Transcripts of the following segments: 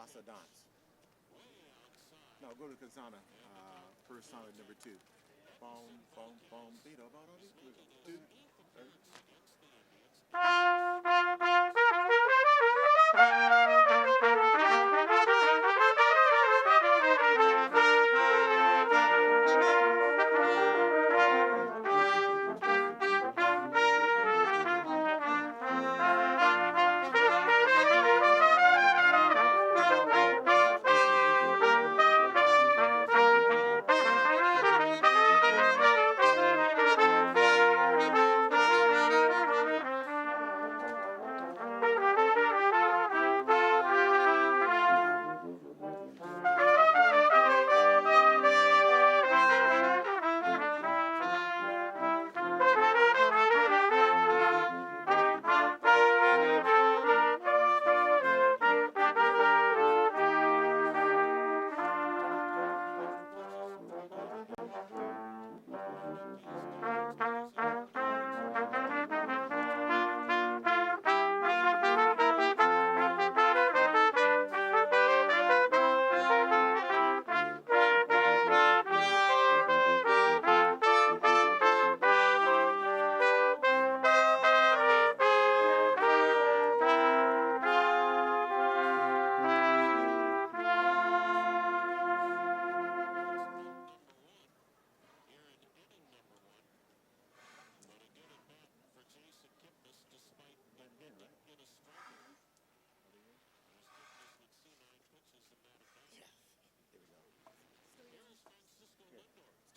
salsa dance. No, go to Kazana. First sonnet number 2. Boom, boom, boom, beat up, two.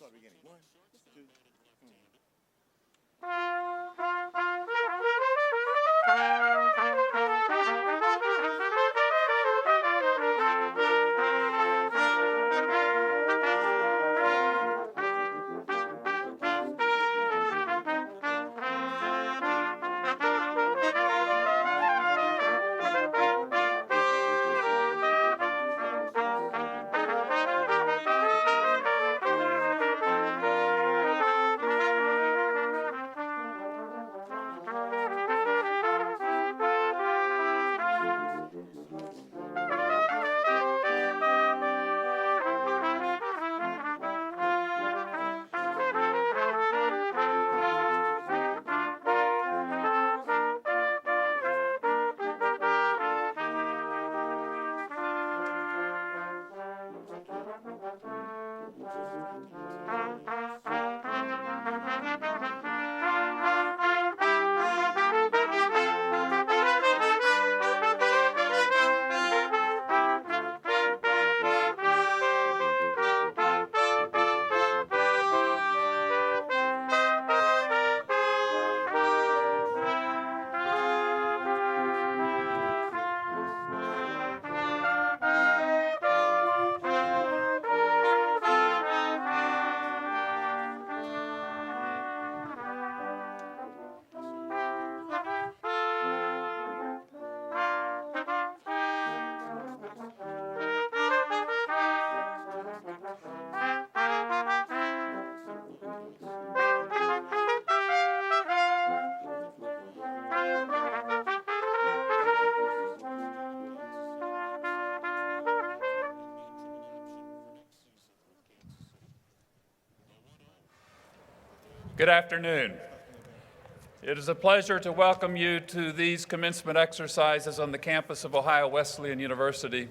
Start beginning. 1, 2, Good afternoon. It is a pleasure to welcome you to these commencement exercises on the campus of Ohio Wesleyan University.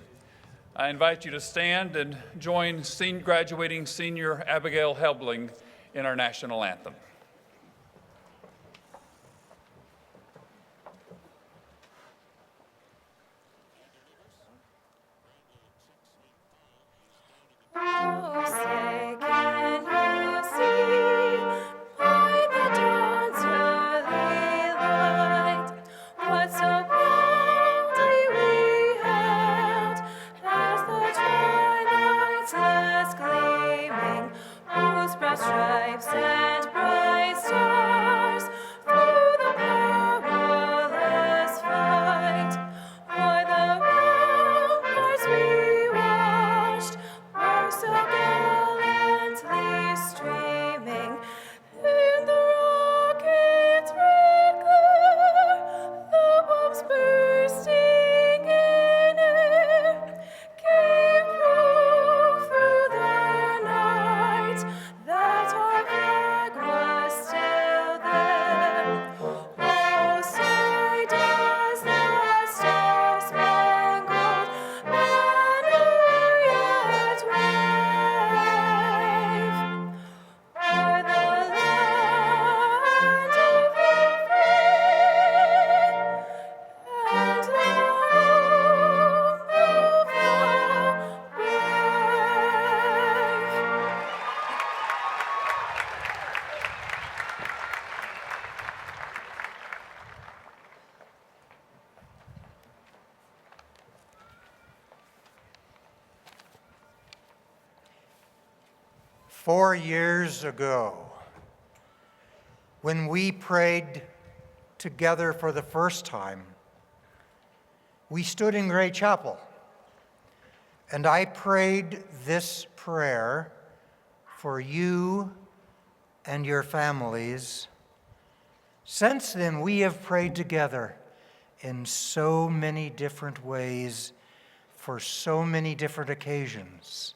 I invite you to stand and join graduating senior Abigail Helbling in our national anthem. Stripes and bright 4 years ago, when we prayed together for the first time, we stood in Gray Chapel, and I prayed this prayer for you and your families. Since then, we have prayed together in so many different ways for so many different occasions.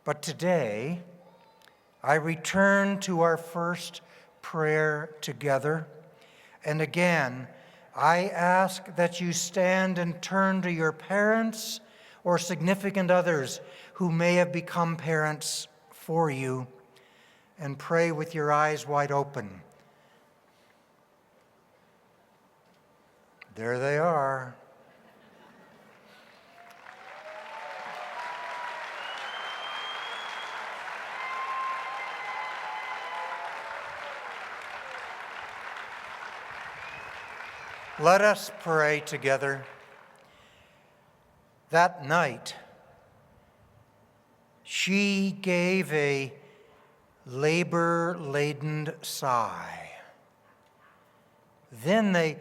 But today, I return to our first prayer together. And again, I ask that you stand and turn to your parents or significant others who may have become parents for you and pray with your eyes wide open. There they are. Let us pray together. That night, she gave a labor-laden sigh. Then they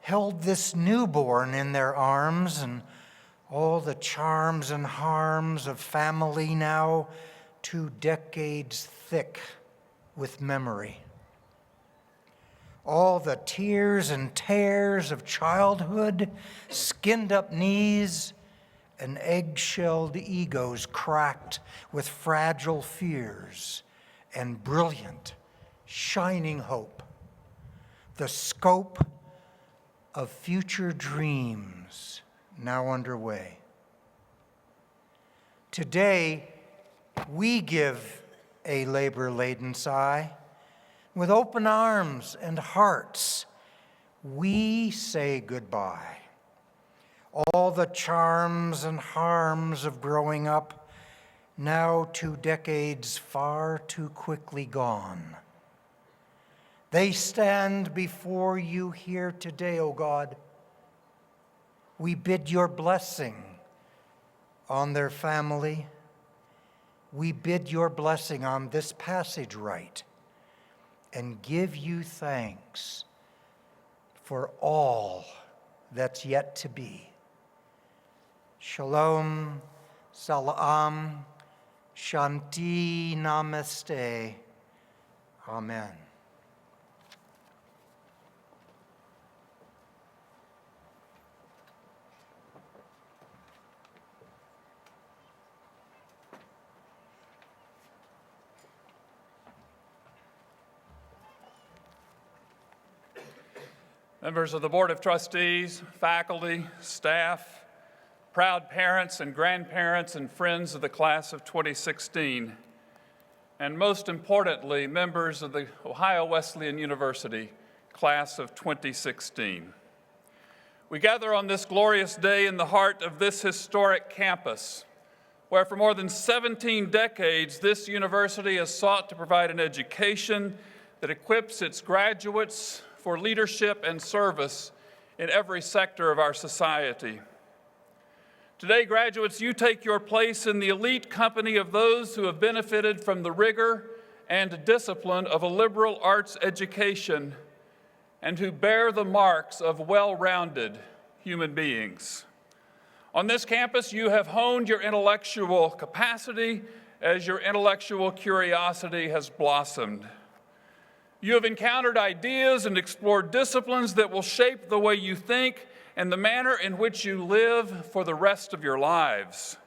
held this newborn in their arms, and all the charms and harms of family now 2 decades thick with memory. All the tears and tears of childhood, skinned-up knees, and egg-shelled egos cracked with fragile fears and brilliant, shining hope. The scope of future dreams now underway. Today, we give a labor-laden sigh. With open arms and hearts, we say goodbye. All the charms and harms of growing up, now 2 decades far too quickly gone. They stand before you here today, O God. We bid your blessing on their family. We bid your blessing on this passage rite, and give you thanks for all that's yet to be. Shalom, salam, shanti, namaste. Amen. Members of the Board of Trustees, faculty, staff, proud parents and grandparents and friends of the class of 2016, and most importantly, members of the Ohio Wesleyan University class of 2016. We gather on this glorious day in the heart of this historic campus, where for more than 17 decades, this university has sought to provide an education that equips its graduates for leadership and service in every sector of our society. Today, graduates, you take your place in the elite company of those who have benefited from the rigor and discipline of a liberal arts education and who bear the marks of well-rounded human beings. On this campus, you have honed your intellectual capacity as your intellectual curiosity has blossomed. You have encountered ideas and explored disciplines that will shape the way you think and the manner in which you live for the rest of your lives.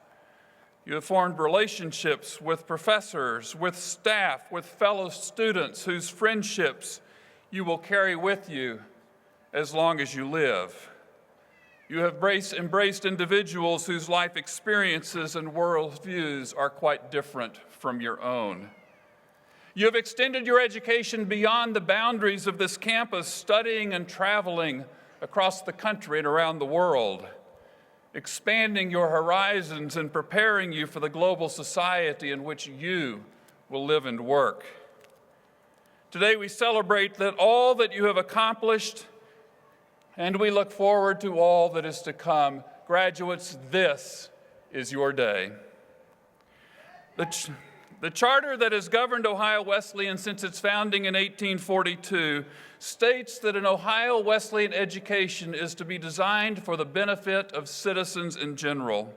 You have formed relationships with professors, with staff, with fellow students whose friendships you will carry with you as long as you live. You have embraced individuals whose life experiences and worldviews are quite different from your own. You have extended your education beyond the boundaries of this campus, studying and traveling across the country and around the world, expanding your horizons and preparing you for the global society in which you will live and work. Today we celebrate that all that you have accomplished, and we look forward to all that is to come. Graduates, this is your day. The charter that has governed Ohio Wesleyan since its founding in 1842 states that an Ohio Wesleyan education is to be designed for the benefit of citizens in general.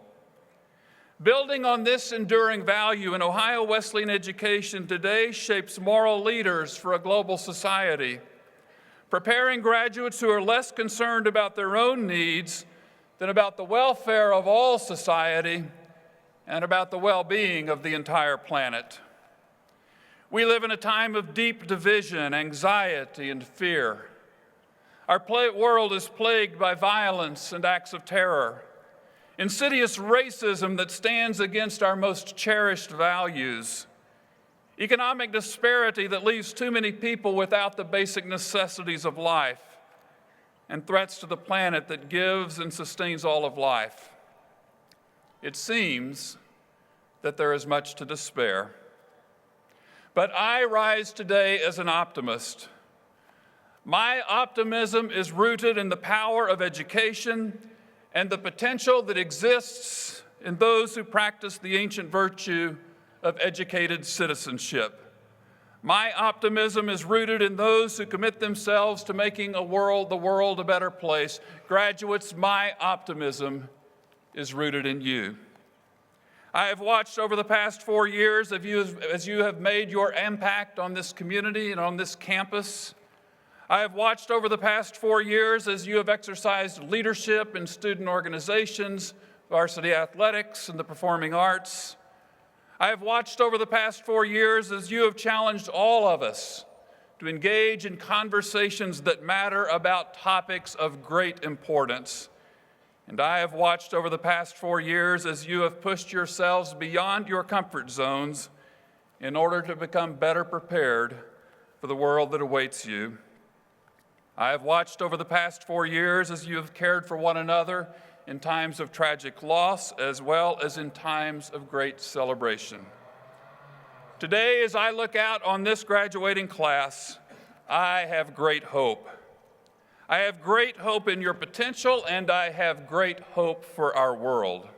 Building on this enduring value, an Ohio Wesleyan education today shapes moral leaders for a global society, preparing graduates who are less concerned about their own needs than about the welfare of all society and about the well-being of the entire planet. We live in a time of deep division, anxiety, and fear. Our world is plagued by violence and acts of terror, insidious racism that stands against our most cherished values, economic disparity that leaves too many people without the basic necessities of life, and threats to the planet that gives and sustains all of life. It seems that there is much to despair. But I rise today as an optimist. My optimism is rooted in the power of education and the potential that exists in those who practice the ancient virtue of educated citizenship. My optimism is rooted in those who commit themselves to making the world a better place. Graduates, my optimism is rooted in you. I have watched over the past 4 years as you have made your impact on this community and on this campus. I have watched over the past 4 years as you have exercised leadership in student organizations, varsity athletics, and the performing arts. I have watched over the past 4 years as you have challenged all of us to engage in conversations that matter about topics of great importance. And I have watched over the past 4 years as you have pushed yourselves beyond your comfort zones in order to become better prepared for the world that awaits you. I have watched over the past 4 years as you have cared for one another in times of tragic loss as well as in times of great celebration. Today, as I look out on this graduating class, I have great hope. I have great hope in your potential, and I have great hope for our world.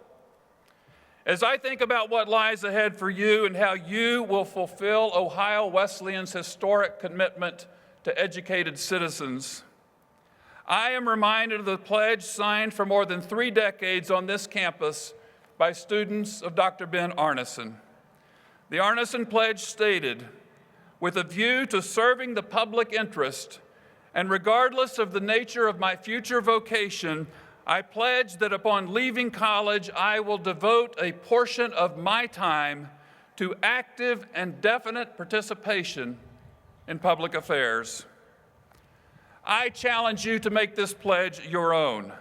As I think about what lies ahead for you and how you will fulfill Ohio Wesleyan's historic commitment to educated citizens, I am reminded of the pledge signed for more than 3 decades on this campus by students of Dr. Ben Arneson. The Arneson Pledge stated, "With a view to serving the public interest, and regardless of the nature of my future vocation, I pledge that upon leaving college, I will devote a portion of my time to active and definite participation in public affairs." I challenge you to make this pledge your own,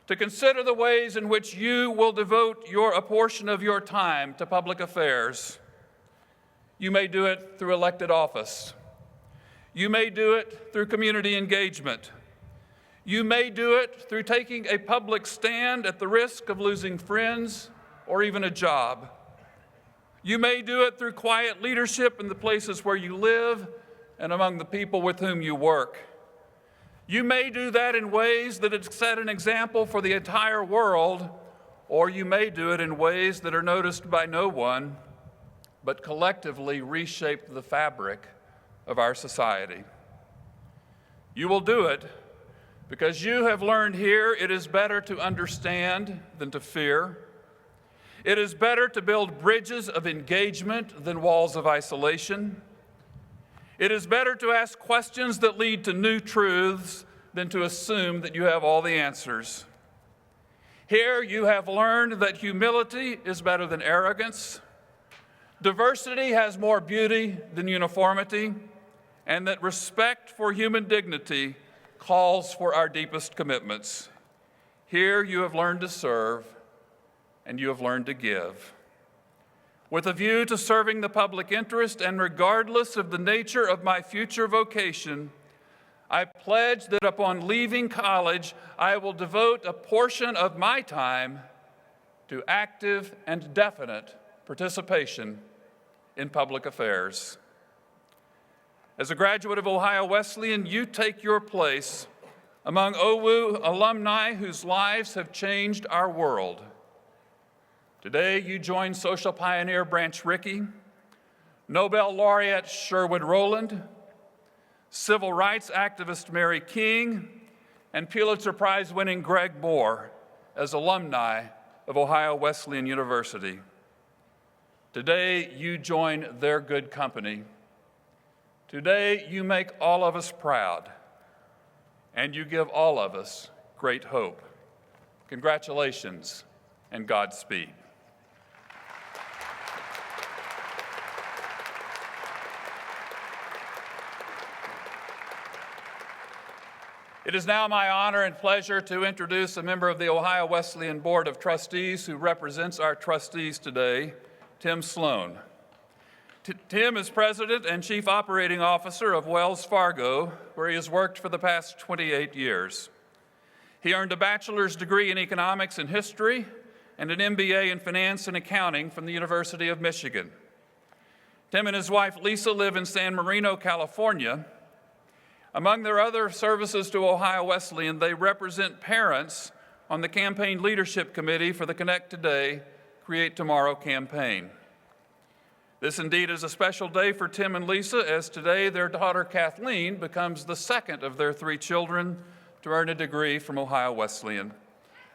to consider the ways in which you will devote a portion of your time to public affairs. You may do it through elected office. You may do it through community engagement. You may do it through taking a public stand at the risk of losing friends or even a job. You may do it through quiet leadership in the places where you live and among the people with whom you work. You may do that in ways that set an example for the entire world, or you may do it in ways that are noticed by no one, but collectively reshape the fabric of our society. You will do it because you have learned here it is better to understand than to fear. It is better to build bridges of engagement than walls of isolation. It is better to ask questions that lead to new truths than to assume that you have all the answers. Here you have learned that humility is better than arrogance, diversity has more beauty than uniformity, and that respect for human dignity calls for our deepest commitments. Here you have learned to serve, and you have learned to give. With a view to serving the public interest and regardless of the nature of my future vocation, I pledge that upon leaving college, I will devote a portion of my time to active and definite participation in public affairs. As a graduate of Ohio Wesleyan, you take your place among OWU alumni whose lives have changed our world. Today, you join social pioneer Branch Rickey, Nobel laureate Sherwood Rowland, civil rights activist Mary King, and Pulitzer Prize-winning Greg Moore as alumni of Ohio Wesleyan University. Today, you join their good company. Today, you make all of us proud, and you give all of us great hope. Congratulations, and Godspeed. It is now my honor and pleasure to introduce a member of the Ohio Wesleyan Board of Trustees who represents our trustees today, Tim Sloan. Tim is President and Chief Operating Officer of Wells Fargo, where he has worked for the past 28 years. He earned a bachelor's degree in economics and history and an MBA in finance and accounting from the University of Michigan. Tim and his wife Lisa live in San Marino, California. Among their other services to Ohio Wesleyan, they represent parents on the Campaign Leadership Committee for the Connect Today, Create Tomorrow campaign. This indeed is a special day for Tim and Lisa, as today their daughter Kathleen becomes the second of their 3 children to earn a degree from Ohio Wesleyan.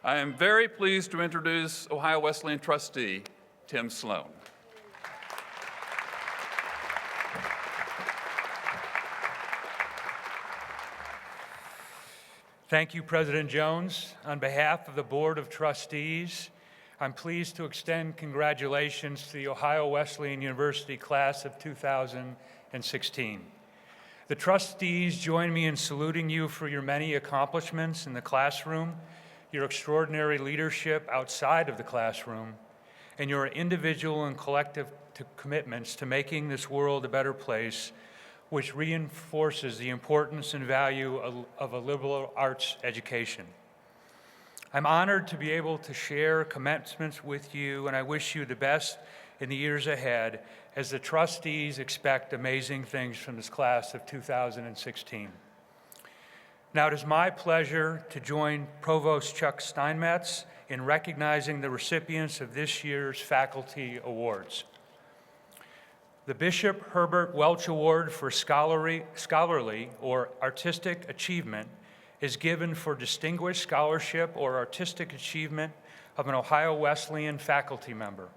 I am very pleased to introduce Ohio Wesleyan trustee Tim Sloan. Thank you, President Jones. On behalf of the Board of Trustees, I'm pleased to extend congratulations to the Ohio Wesleyan University class of 2016. The trustees join me in saluting you for your many accomplishments in the classroom, your extraordinary leadership outside of the classroom, and your individual and collective commitments to making this world a better place, which reinforces the importance and value of a liberal arts education. I'm honored to be able to share commencements with you, and I wish you the best in the years ahead as the trustees expect amazing things from this class of 2016. Now, it is my pleasure to join Provost Chuck Steinmetz in recognizing the recipients of this year's faculty awards. The Bishop Herbert Welch Award for Scholarly or Artistic Achievement is given for distinguished scholarship or artistic achievement of an Ohio Wesleyan faculty member.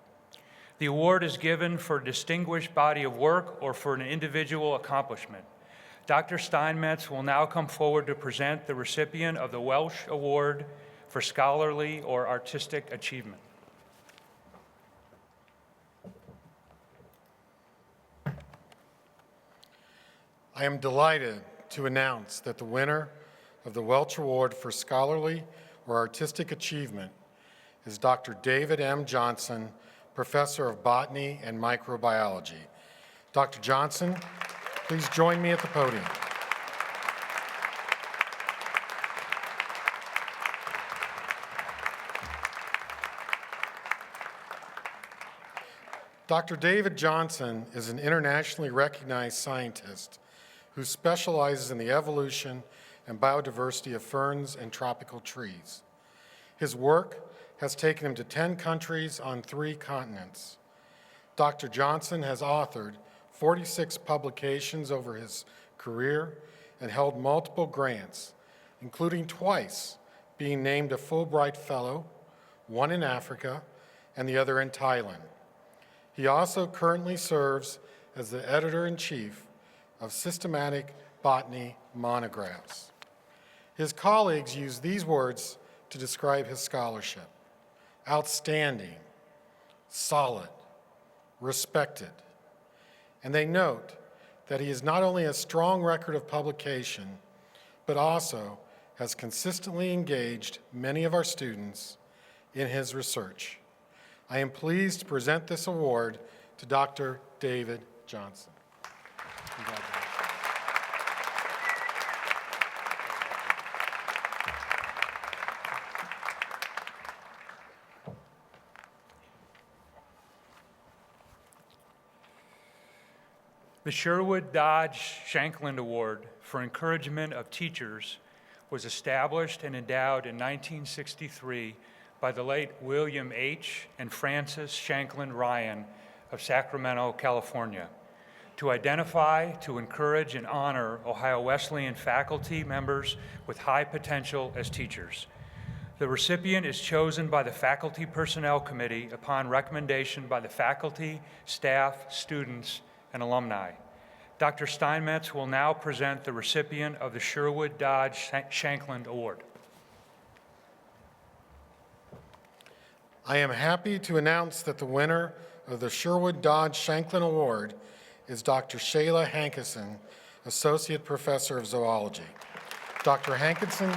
The award is given for a distinguished body of work or for an individual accomplishment. Dr. Steinmetz will now come forward to present the recipient of the Welch Award for Scholarly or Artistic Achievement. I am delighted to announce that the winner of the Welch Award for Scholarly or Artistic Achievement is Dr. David M. Johnson, Professor of Botany and Microbiology. Dr. Johnson, please join me at the podium. Dr. David Johnson is an internationally recognized scientist who specializes in the evolution and biodiversity of ferns and tropical trees. His work has taken him to 10 countries on 3 continents. Dr. Johnson has authored 46 publications over his career and held multiple grants, including twice being named a Fulbright Fellow, one in Africa and the other in Thailand. He also currently serves as the editor-in-chief of Systematic Botany Monographs. His colleagues use these words to describe his scholarship: outstanding, solid, respected. And they note that he has not only a strong record of publication, but also has consistently engaged many of our students in his research. I am pleased to present this award to Dr. David Johnson. Congratulations. The Sherwood Dodge Shanklin Award for Encouragement of Teachers was established and endowed in 1963 by the late William H. and Frances Shanklin Ryan of Sacramento, California. to identify, to encourage, and honor Ohio Wesleyan faculty members with high potential as teachers. The recipient is chosen by the Faculty Personnel Committee upon recommendation by the faculty, staff, students, and alumni. Dr. Steinmetz will now present the recipient of the Sherwood Dodge Shanklin Award. I am happy to announce that the winner of the Sherwood Dodge Shanklin Award is Dr. Shayla Hankinson, Associate Professor of Zoology. Dr. Hankinson,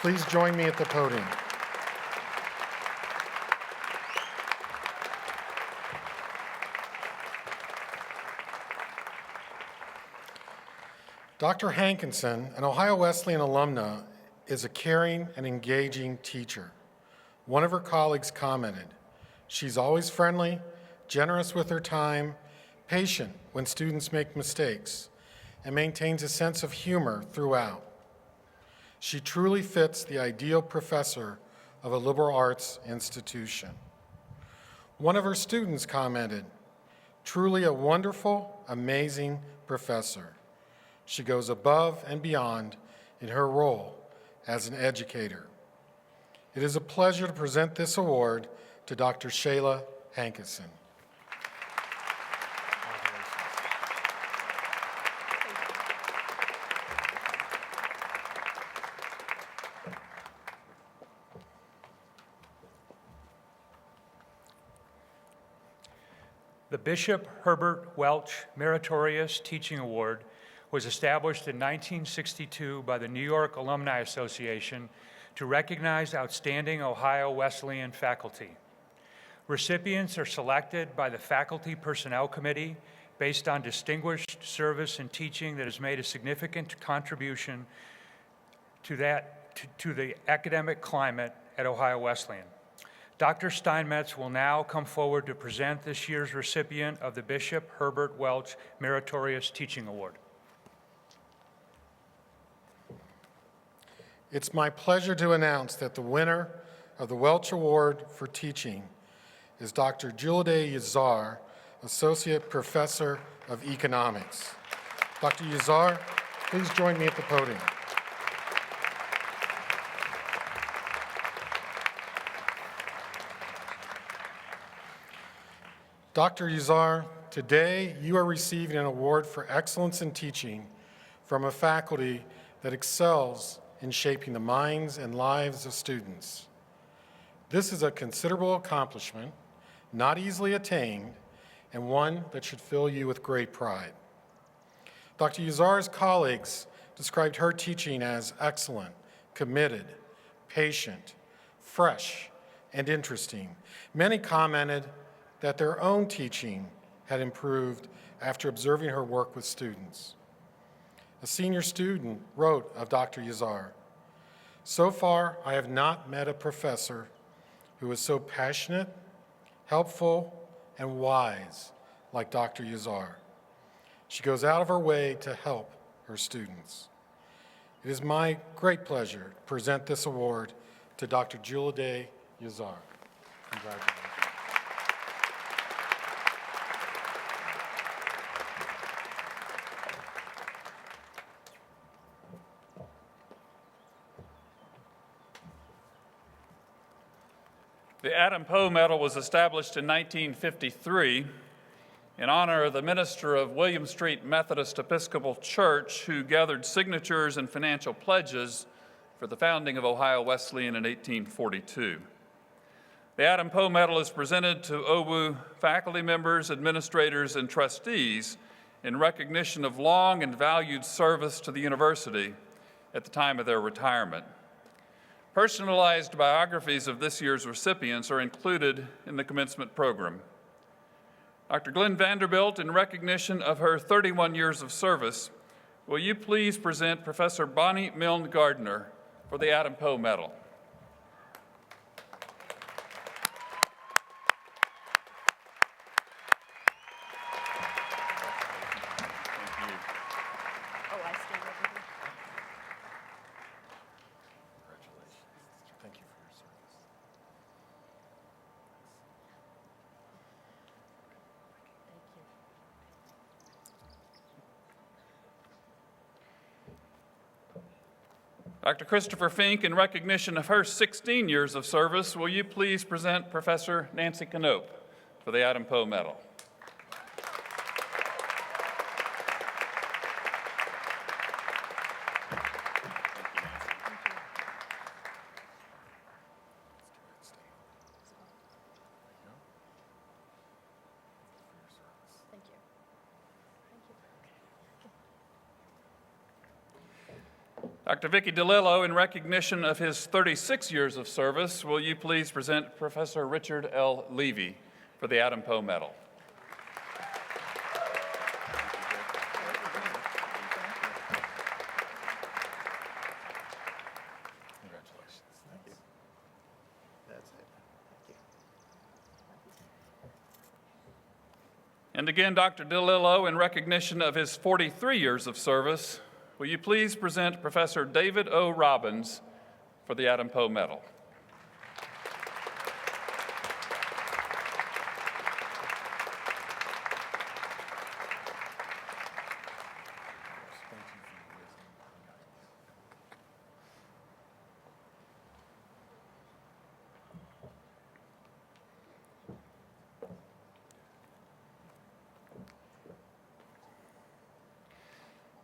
please join me at the podium. Dr. Hankinson, an Ohio Wesleyan alumna, is a caring and engaging teacher. One of her colleagues commented, "She's always friendly, generous with her time, patient when students make mistakes, and maintains a sense of humor throughout. She truly fits the ideal professor of a liberal arts institution." One of her students commented, "Truly a wonderful, amazing professor. She goes above and beyond in her role as an educator." It is a pleasure to present this award to Dr. Shayla Hankinson. The Bishop Herbert Welch Meritorious Teaching Award was established in 1962 by the New York Alumni Association to recognize outstanding Ohio Wesleyan faculty. Recipients are selected by the Faculty Personnel Committee based on distinguished service and teaching that has made a significant contribution to the academic climate at Ohio Wesleyan. Dr. Steinmetz will now come forward to present this year's recipient of the Bishop Herbert Welch Meritorious Teaching Award. It's my pleasure to announce that the winner of the Welch Award for Teaching is Dr. Julide Yazar, Associate Professor of Economics. Dr. Yazar, please join me at the podium. Dr. Yazar, today you are receiving an award for excellence in teaching from a faculty that excels in shaping the minds and lives of students. This is a considerable accomplishment, not easily attained, and one that should fill you with great pride. Dr. Yazar's colleagues described her teaching as excellent, committed, patient, fresh, and interesting. Many commented that their own teaching had improved after observing her work with students. A senior student wrote of Dr. Yazar, "So far, I have not met a professor who is so passionate, helpful, and wise like Dr. Yazar. She goes out of her way to help her students." It is my great pleasure to present this award to Dr. Julide Yazar. Congratulations. The Adam Poe Medal was established in 1953 in honor of the minister of William Street Methodist Episcopal Church who gathered signatures and financial pledges for the founding of Ohio Wesleyan in 1842. The Adam Poe Medal is presented to OWU faculty members, administrators, and trustees in recognition of long and valued service to the university at the time of their retirement. Personalized biographies of this year's recipients are included in the commencement program. Dr. Glenn Vanderbilt, in recognition of her 31 years of service, will you please present Professor Bonnie Milne Gardner for the Adam Poe Medal? Dr. Christopher Fink, in recognition of her 16 years of service, will you please present Professor Nancy Keynote for the Adam Poe Medal? Dr. Vicky DeLillo, in recognition of his 36 years of service, will you please present Professor Richard L. Levy for the Adam Poe Medal? Congratulations. Thank you. That's it. Thank you. And again, Dr. DeLillo, in recognition of his 43 years of service, will you please present Professor David O. Robbins for the Adam Poe Medal?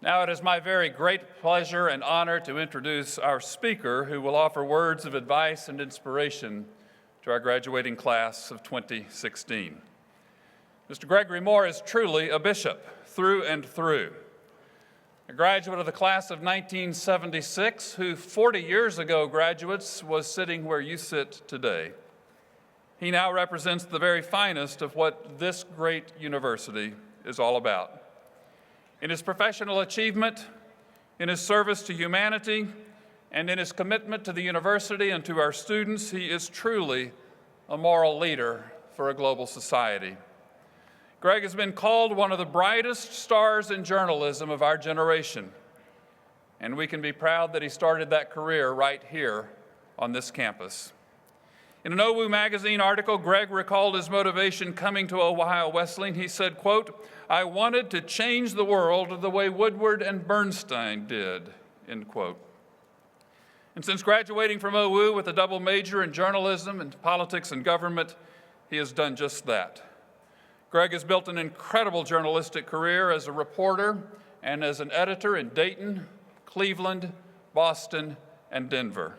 Now it is my very great pleasure and honor to introduce our speaker who will offer words of advice and inspiration to our graduating class of 2016. Mr. Gregory Moore is truly a bishop through and through. A graduate of the class of 1976 who 40 years ago, graduates, was sitting where you sit today. He now represents the very finest of what this great university is all about. In his professional achievement, in his service to humanity, and in his commitment to the university and to our students, he is truly a moral leader for a global society. Greg has been called one of the brightest stars in journalism of our generation, and we can be proud that he started that career right here on this campus. In an OWU magazine article, Greg recalled his motivation coming to Ohio Wesleyan. He said, quote, "I wanted to change the world the way Woodward and Bernstein did," end quote. And since graduating from OWU with a double major in journalism and politics and government, he has done just that. Greg has built an incredible journalistic career as a reporter and as an editor in Dayton, Cleveland, Boston, and Denver.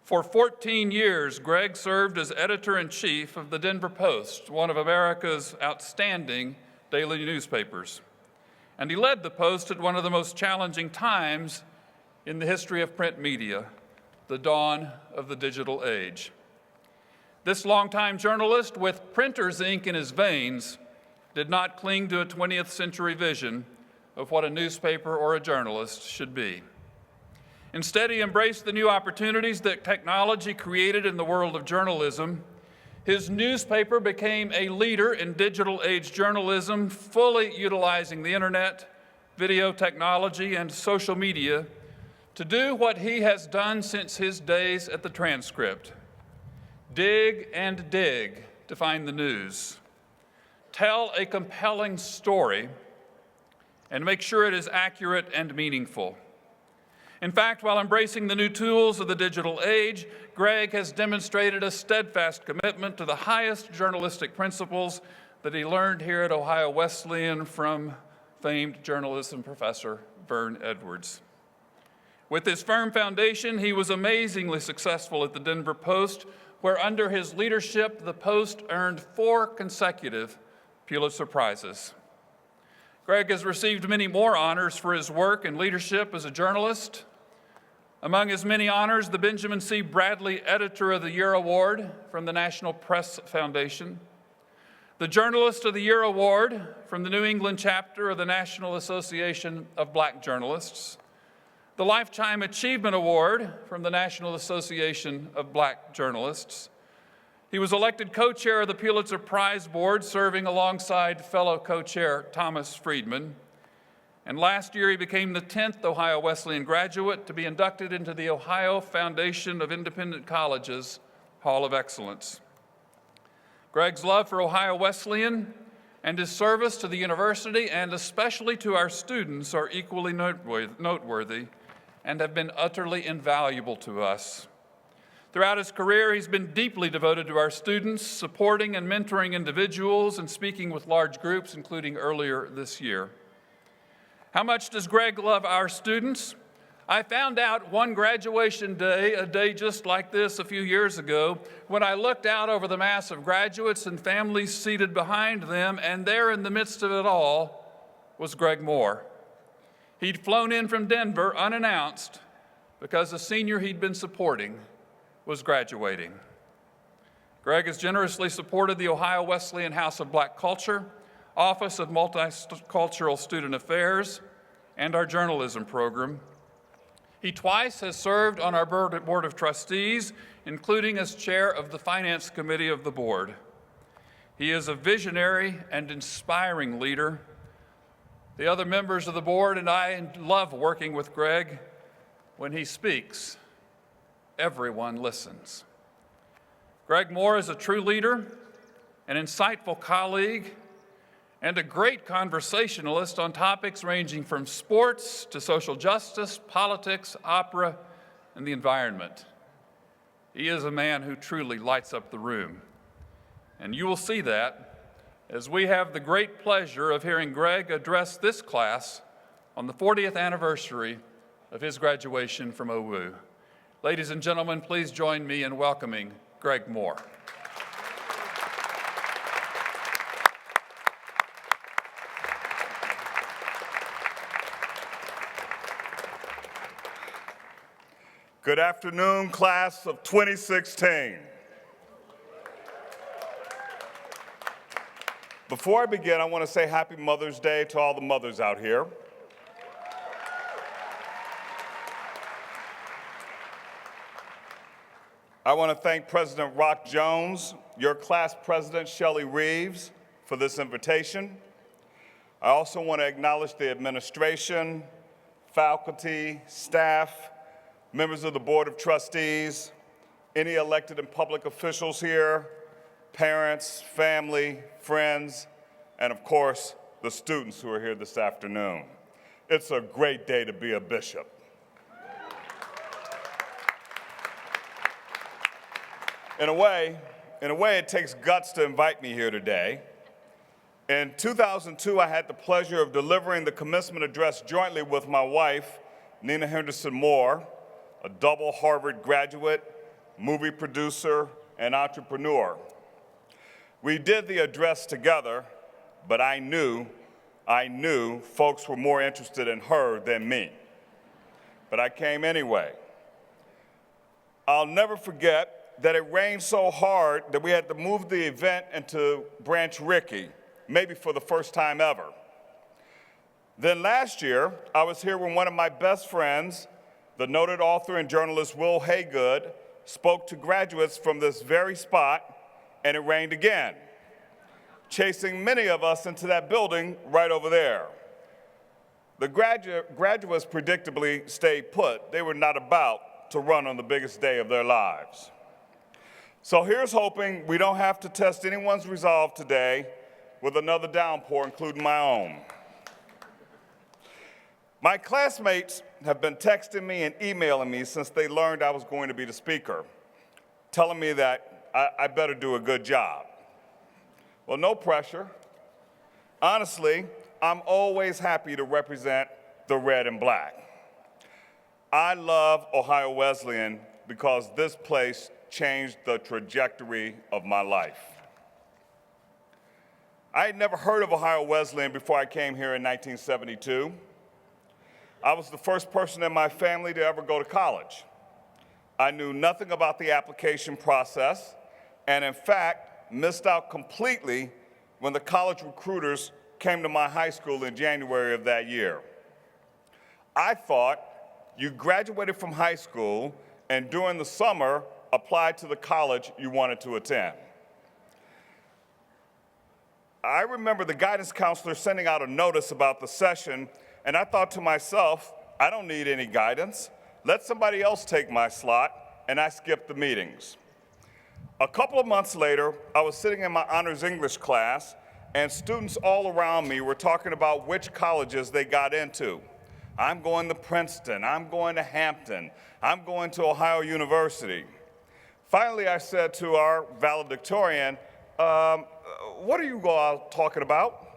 For 14 years, Greg served as editor-in-chief of the Denver Post, one of America's outstanding daily newspapers. And he led the Post at one of the most challenging times in the history of print media, the dawn of the digital age. This longtime journalist, with printer's ink in his veins, did not cling to a 20th century vision of what a newspaper or a journalist should be. Instead, he embraced the new opportunities that technology created in the world of journalism. His newspaper became a leader in digital age journalism, fully utilizing the internet, video technology, and social media to do what he has done since his days at the Transcript: dig and dig to find the news, tell a compelling story, and make sure it is accurate and meaningful. In fact, while embracing the new tools of the digital age, Greg has demonstrated a steadfast commitment to the highest journalistic principles that he learned here at Ohio Wesleyan from famed journalism professor Vern Edwards. With his firm foundation, he was amazingly successful at the Denver Post, where under his leadership, the Post earned 4 consecutive Pulitzer Prizes. Greg has received many more honors for his work and leadership as a journalist. Among his many honors, the Benjamin C. Bradley Editor of the Year Award from the National Press Foundation, the Journalist of the Year Award from the New England chapter of the National Association of Black Journalists, the Lifetime Achievement Award from the National Association of Black Journalists. He was elected co-chair of the Pulitzer Prize Board, serving alongside fellow co-chair Thomas Friedman. And last year, he became the 10th Ohio Wesleyan graduate to be inducted into the Ohio Foundation of Independent Colleges Hall of Excellence. Greg's love for Ohio Wesleyan and his service to the university and especially to our students are equally noteworthy, and have been utterly invaluable to us. Throughout his career, he's been deeply devoted to our students, supporting and mentoring individuals and speaking with large groups, including earlier this year. How much does Greg love our students? I found out one graduation day, a day just like this a few years ago, when I looked out over the mass of graduates and families seated behind them, and there in the midst of it all was Greg Moore. He'd flown in from Denver unannounced because the senior he'd been supporting was graduating. Greg has generously supported the Ohio Wesleyan House of Black Culture, Office of Multicultural Student Affairs, and our journalism program. He twice has served on our Board of Trustees, including as chair of the Finance Committee of the board. He is a visionary and inspiring leader. The other members of the board and I love working with Greg. When he speaks, everyone listens. Greg Moore is a true leader, an insightful colleague, and a great conversationalist on topics ranging from sports to social justice, politics, opera, and the environment. He is a man who truly lights up the room. And you will see that as we have the great pleasure of hearing Greg address this class on the 40th anniversary of his graduation from OWU. Ladies and gentlemen, please join me in welcoming Greg Moore. Good afternoon, class of 2016. Before I begin, I want to say Happy Mother's Day to all the mothers out here. I want to thank President Rock Jones, your class president, Shelley Reeves, for this invitation. I also want to acknowledge the administration, faculty, staff, members of the Board of Trustees, any elected and public officials here, parents, family, friends, and of course, the students who are here this afternoon. It's a great day to be a bishop. In a way, it takes guts to invite me here today. In 2002, I had the pleasure of delivering the commencement address jointly with my wife, Nina Henderson Moore, a double Harvard graduate, movie producer, and entrepreneur. We did the address together, but I knew folks were more interested in her than me. But I came anyway. I'll never forget that it rained so hard that we had to move the event into Branch Rickey, maybe for the first time ever. Then last year, I was here when one of my best friends, the noted author and journalist Will Haygood, spoke to graduates from this very spot, and it rained again, chasing many of us into that building right over there. The graduates predictably stayed put. They were not about to run on the biggest day of their lives. So here's hoping we don't have to test anyone's resolve today with another downpour, including my own. My classmates have been texting me and emailing me since they learned I was going to be the speaker, telling me that I better do a good job. Well, no pressure. Honestly, I'm always happy to represent the red and black. I love Ohio Wesleyan because this place changed the trajectory of my life. I had never heard of Ohio Wesleyan before I came here in 1972. I was the first person in my family to ever go to college. I knew nothing about the application process, and in fact, missed out completely when the college recruiters came to my high school in January of that year. I thought you graduated from high school and during the summer applied to the college you wanted to attend. I remember the guidance counselor sending out a notice about the session, and I thought to myself, I don't need any guidance. Let somebody else take my slot, and I skipped the meetings. A couple of months later, I was sitting in my honors English class, and students all around me were talking about which colleges they got into. I'm going to Princeton. I'm going to Hampton. I'm going to Ohio University. Finally, I said to our valedictorian, what are you all talking about?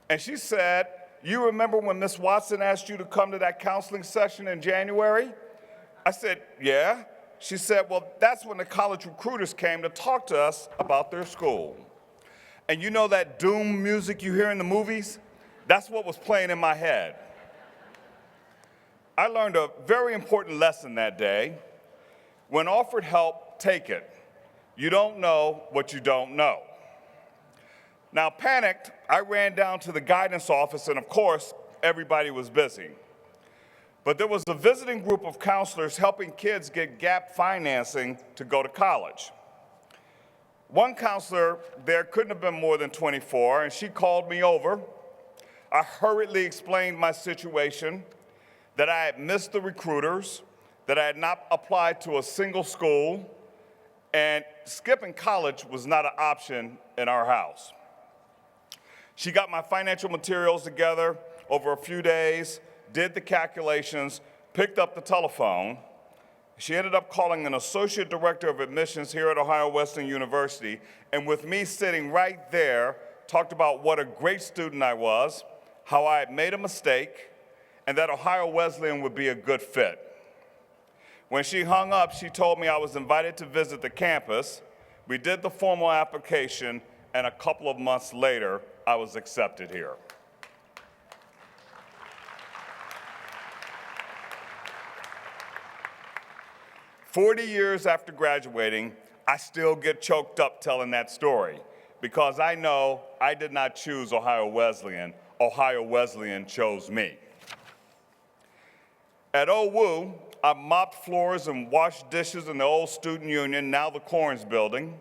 And she said, you remember when Miss Watson asked you to come to that counseling session in January? I said, yeah. She said, well, that's when the college recruiters came to talk to us about their school. And you know that doom music you hear in the movies? That's what was playing in my head. I learned a very important lesson that day. When offered help, take it. You don't know what you don't know. Now, panicked, I ran down to the guidance office, and of course, everybody was busy. But there was a visiting group of counselors helping kids get gap financing to go to college. One counselor there couldn't have been more than 24, and she called me over. I hurriedly explained my situation, that I had missed the recruiters, that I had not applied to a single school, and skipping college was not an option in our house. She got my financial materials together over a few days, did the calculations, picked up the telephone. She ended up calling an associate director of admissions here at Ohio Wesleyan University, and with me sitting right there, talked about what a great student I was, how I had made a mistake, and that Ohio Wesleyan would be a good fit. When she hung up, she told me I was invited to visit the campus. We did the formal application, and a couple of months later, I was accepted here. "40 years after graduating, I still get choked up telling that story because I know I did not choose Ohio Wesleyan. Ohio Wesleyan chose me. At OWU, I mopped floors and washed dishes in the old student union, now the Corns building.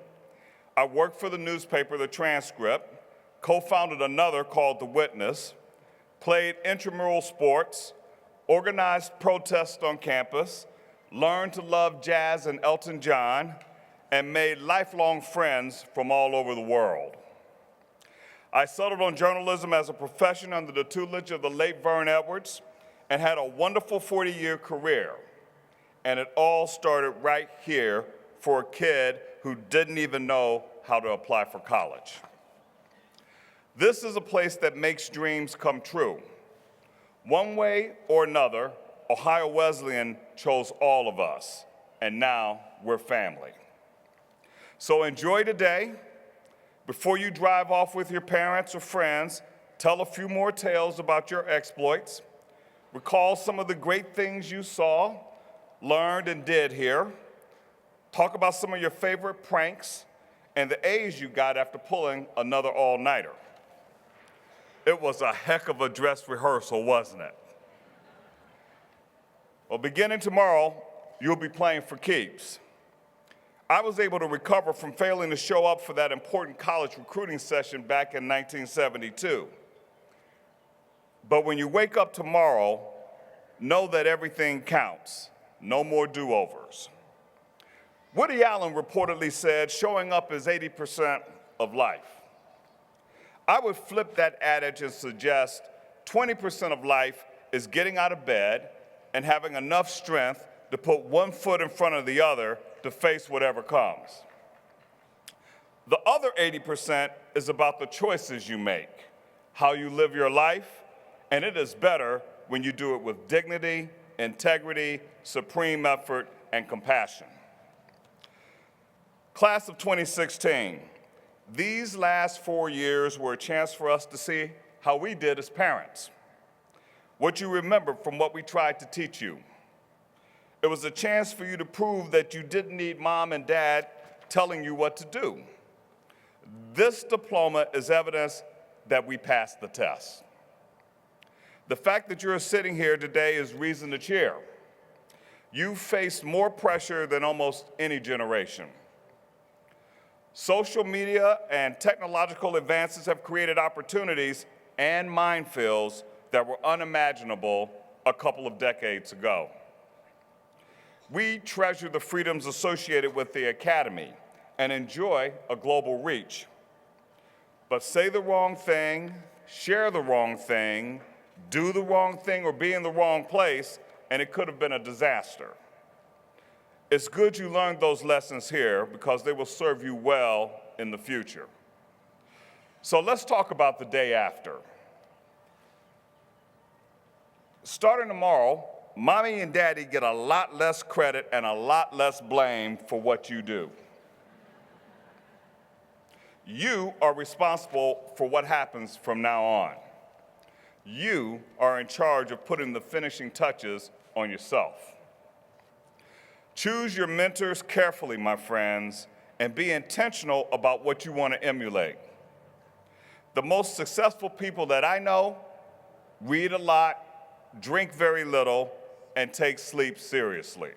I worked for the newspaper, The Transcript, co-founded another called The Witness, played intramural sports, organized protests on campus, learned to love jazz and Elton John, and made lifelong friends from all over the world. I settled on journalism as a profession under the tutelage of the late Vern Edwards and had a wonderful 40-year career. And it all started right here for a kid who didn't even know how to apply for college. This is a place that makes dreams come true. One way or another, Ohio Wesleyan chose all of us, and now we're family. So enjoy today. Before you drive off with your parents or friends, tell a few more tales about your exploits. Recall some of the great things you saw, learned, and did here. Talk about some of your favorite pranks and the A's you got after pulling another all-nighter. It was a heck of a dress rehearsal, wasn't it? Well, beginning tomorrow, you'll be playing for keeps. I was able to recover from failing to show up for that important college recruiting session back in 1972. But when you wake up tomorrow, know that everything counts. No more do-overs. Woody Allen reportedly said, showing up is 80% of life. I would flip that adage and suggest 20% of life is getting out of bed and having enough strength to put one foot in front of the other to face whatever comes. The other 80% is about the choices you make, how you live your life, and it is better when you do it with dignity, integrity, supreme effort, and compassion. Class of 2016, these last 4 years were a chance for us to see how we did as parents, what you remember from what we tried to teach you. It was a chance for you to prove that you didn't need mom and dad telling you what to do. This diploma is evidence that we passed the test. The fact that you're sitting here today is reason to cheer. You faced more pressure than almost any generation. Social media and technological advances have created opportunities and minefields that were unimaginable a couple of decades ago. We treasure the freedoms associated with the academy and enjoy a global reach. But say the wrong thing, share the wrong thing, do the wrong thing or be in the wrong place, and it could have been a disaster. It's good you learned those lessons here because they will serve you well in the future. So let's talk about the day after. Starting tomorrow, Mommy and Daddy get a lot less credit and a lot less blame for what you do. You are responsible for what happens from now on. You are in charge of putting the finishing touches on yourself. Choose your mentors carefully, my friends, and be intentional about what you want to emulate. The most successful people that I know read a lot, drink very little, and take sleep seriously.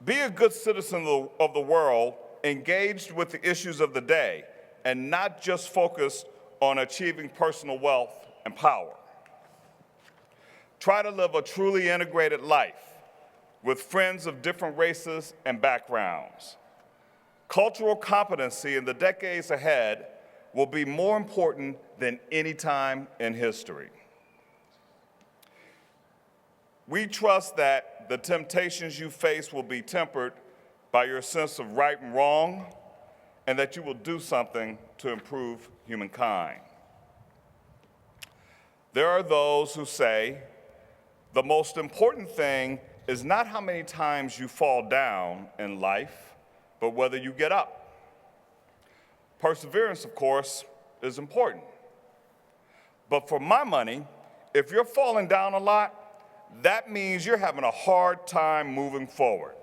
Be a good citizen of the world, engaged with the issues of the day, and not just focused on achieving personal wealth and power. Try to live a truly integrated life with friends of different races and backgrounds. Cultural competency in the decades ahead will be more important than any time in history. We trust that the temptations you face will be tempered by your sense of right and wrong, and that you will do something to improve humankind. There are those who say the most important thing is not how many times you fall down in life, but whether you get up. Perseverance, of course, is important. But for my money, if you're falling down a lot, that means you're having a hard time moving forward.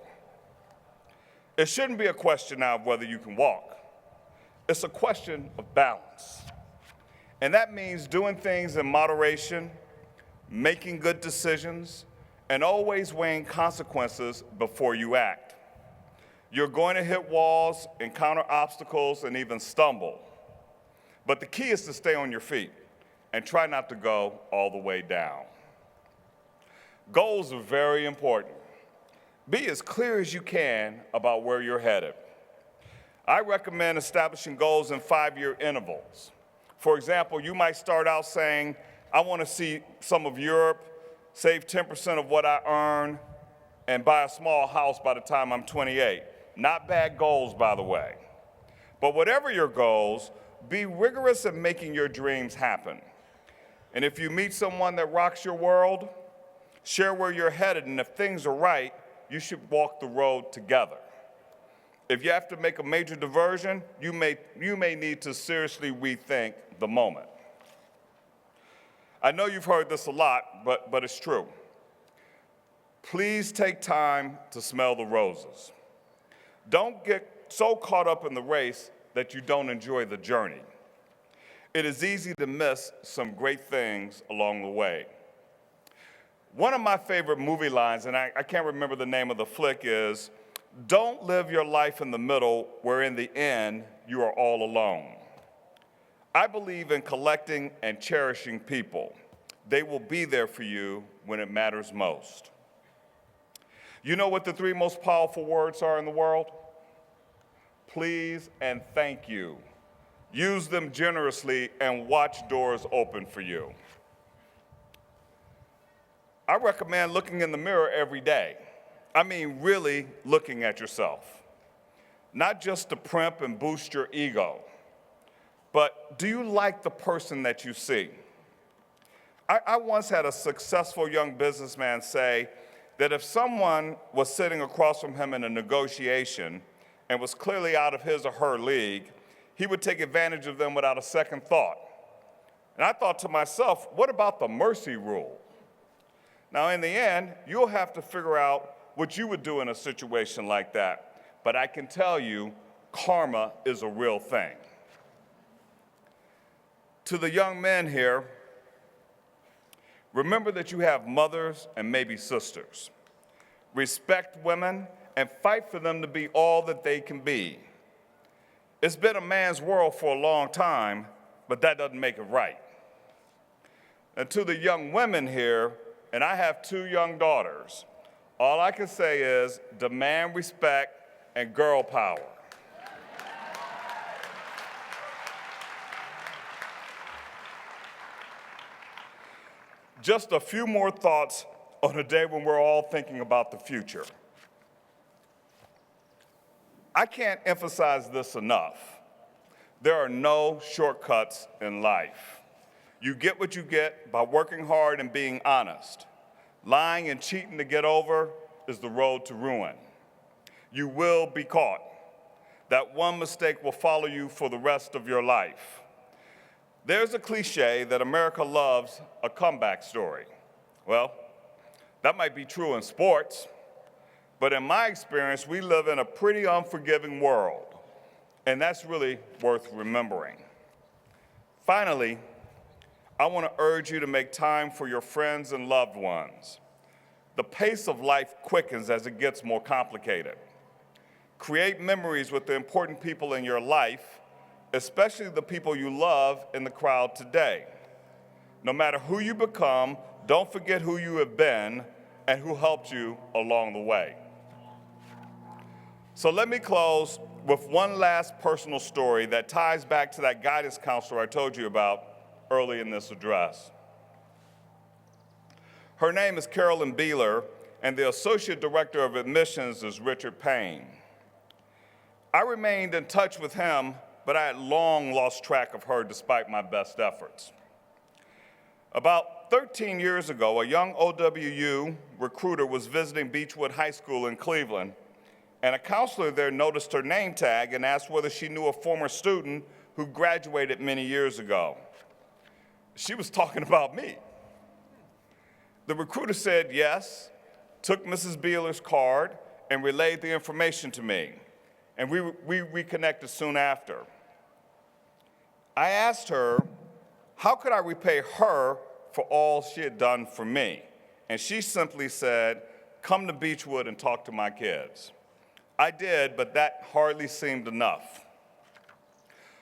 It shouldn't be a question now of whether you can walk. It's a question of balance. And that means doing things in moderation, making good decisions, and always weighing consequences before you act. You're going to hit walls, encounter obstacles, and even stumble. But the key is to stay on your feet and try not to go all the way down. Goals are very important. Be as clear as you can about where you're headed. I recommend establishing goals in 5-year intervals. For example, you might start out saying, I want to see some of Europe, save 10% of what I earn, and buy a small house by the time I'm 28. Not bad goals, by the way. But whatever your goals, be rigorous in making your dreams happen. And if you meet someone that rocks your world, share where you're headed, and if things are right, you should walk the road together. If you have to make a major diversion, you may need to seriously rethink the moment. I know you've heard this a lot, but it's true. Please take time to smell the roses. Don't get so caught up in the race that you don't enjoy the journey. It is easy to miss some great things along the way. One of my favorite movie lines, and I can't remember the name of the flick, is, don't live your life in the middle where in the end you are all alone. I believe in collecting and cherishing people. They will be there for you when it matters most. You know what the 3 most powerful words are in the world? Please and thank you. Use them generously and watch doors open for you. I recommend looking in the mirror every day. I mean, really looking at yourself. Not just to primp and boost your ego, but do you like the person that you see? I once had a successful young businessman say that if someone was sitting across from him in a negotiation and was clearly out of his or her league, he would take advantage of them without a second thought. And I thought to myself, what about the mercy rule? Now, in the end, you'll have to figure out what you would do in a situation like that. But I can tell you, karma is a real thing. To the young men here, remember that you have mothers and maybe sisters. Respect women and fight for them to be all that they can be. It's been a man's world for a long time, but that doesn't make it right. And to the young women here, and I have 2 young daughters, all I can say is demand respect and girl power. Just a few more thoughts on a day when we're all thinking about the future. I can't emphasize this enough. There are no shortcuts in life. You get what you get by working hard and being honest. Lying and cheating to get over is the road to ruin. You will be caught. That one mistake will follow you for the rest of your life. There's a cliche that America loves a comeback story. Well, that might be true in sports, but in my experience, we live in a pretty unforgiving world, and that's really worth remembering. Finally, I want to urge you to make time for your friends and loved ones. The pace of life quickens as it gets more complicated. Create memories with the important people in your life, especially the people you love in the crowd today. No matter who you become, don't forget who you have been and who helped you along the way. So let me close with one last personal story that ties back to that guidance counselor I told you about early in this address. Her name is Carolyn Beeler, and the Associate Director of Admissions is Richard Payne. I remained in touch with him, but I had long lost track of her despite my best efforts. About 13 years ago, a young OWU recruiter was visiting Beechwood High School in Cleveland, and a counselor there noticed her name tag and asked whether she knew a former student who graduated many years ago. She was talking about me. The recruiter said yes, took Mrs. Beeler's card, and relayed the information to me, and we reconnected soon after. I asked her, how could I repay her for all she had done for me? And she simply said, come to Beechwood and talk to my kids. I did, but that hardly seemed enough.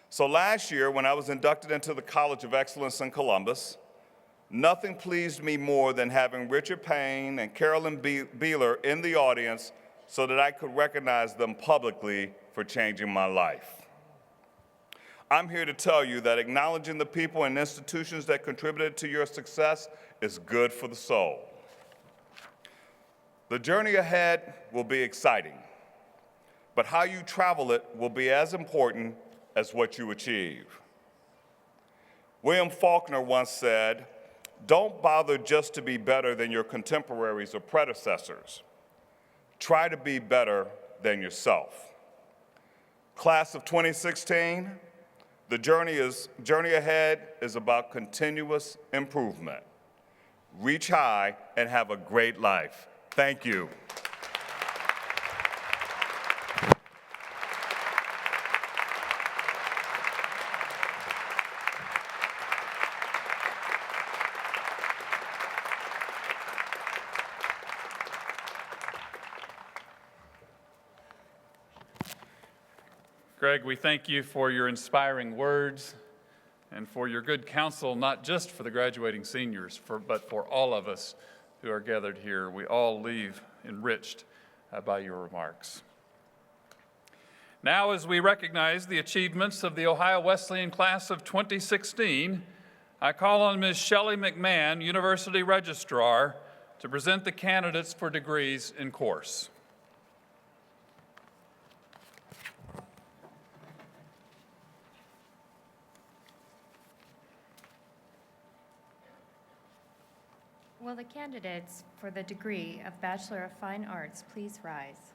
So last year, when I was inducted into the College of Excellence in Columbus, nothing pleased me more than having Richard Payne and Carolyn Beeler in the audience so that I could recognize them publicly for changing my life. I'm here to tell you that acknowledging the people and institutions that contributed to your success is good for the soul. The journey ahead will be exciting, but how you travel it will be as important as what you achieve. William Faulkner once said, don't bother just to be better than your contemporaries or predecessors. Try to be better than yourself. Class of 2016, the journey ahead is about continuous improvement. Reach high and have a great life. Thank you. Greg, we thank you for your inspiring words and for your good counsel, not just for the graduating seniors, but for all of us who are gathered here. We all leave enriched by your remarks. Now, as we recognize the achievements of the Ohio Wesleyan class of 2016, I call on Ms. Shelley McMahon, University Registrar, to present the candidates for degrees in course. Will the candidates for the degree of Bachelor of Fine Arts please rise?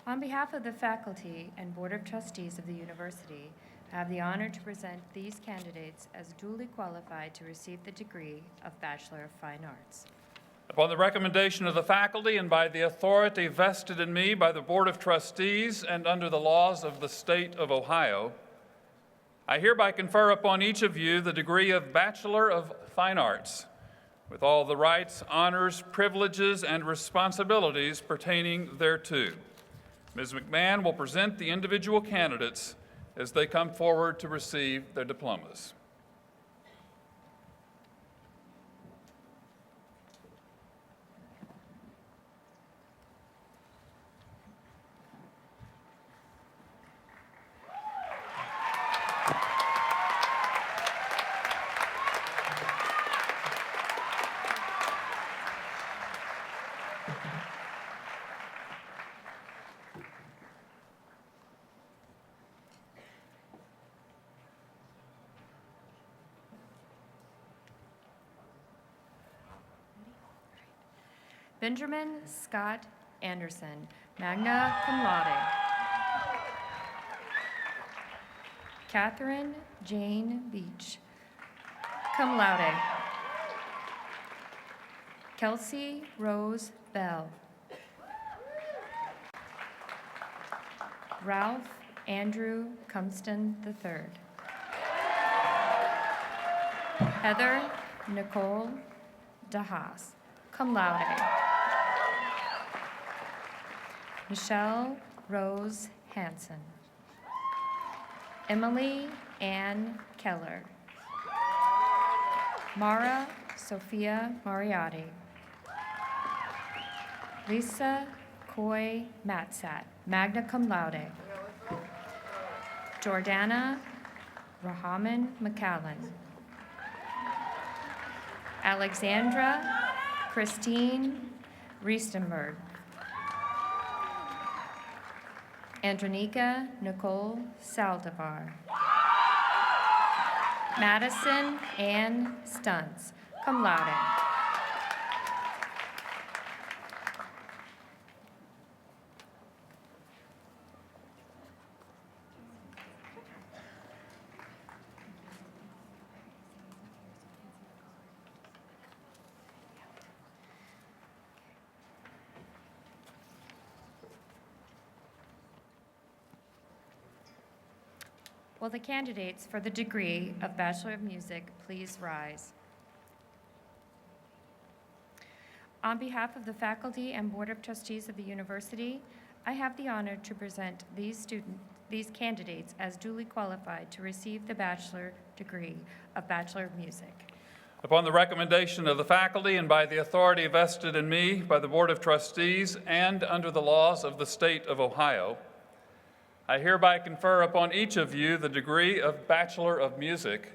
On behalf of the faculty and Board of Trustees of the university, I have the honor to present these candidates as duly qualified to receive the degree of Bachelor of Fine Arts. Upon the recommendation of the faculty and by the authority vested in me by the Board of Trustees and under the laws of the state of Ohio, I hereby confer upon each of you the degree of Bachelor of Fine Arts, with all the rights, honors, privileges, and responsibilities pertaining thereto. Ms. McMahon will present the individual candidates as they come forward to receive their diplomas. Benjamin Scott Anderson, magna cum laude. Catherine Jane Beach, cum laude. Kelsey Rose Bell. Ralph Andrew Cumston III. Heather Nicole DeHaas, cum laude. Michelle Rose Hansen. Emily Ann Keller. Mara Sophia Mariotti. Lisa Coy Matsat, magna cum laude. Jordana Rahaman McCallan. Alexandra Christine Riestenberg. Andronika Nicole Saldivar. Madison Ann Stuntz, cum laude. Will the candidates for the degree of Bachelor of Music please rise? On behalf of the faculty and Board of Trustees of the university, I have the honor to present these candidates as duly qualified to receive the bachelor degree of Bachelor of Music. Upon the recommendation of the faculty and by the authority vested in me by the Board of Trustees and under the laws of the state of Ohio, I hereby confer upon each of you the degree of Bachelor of Music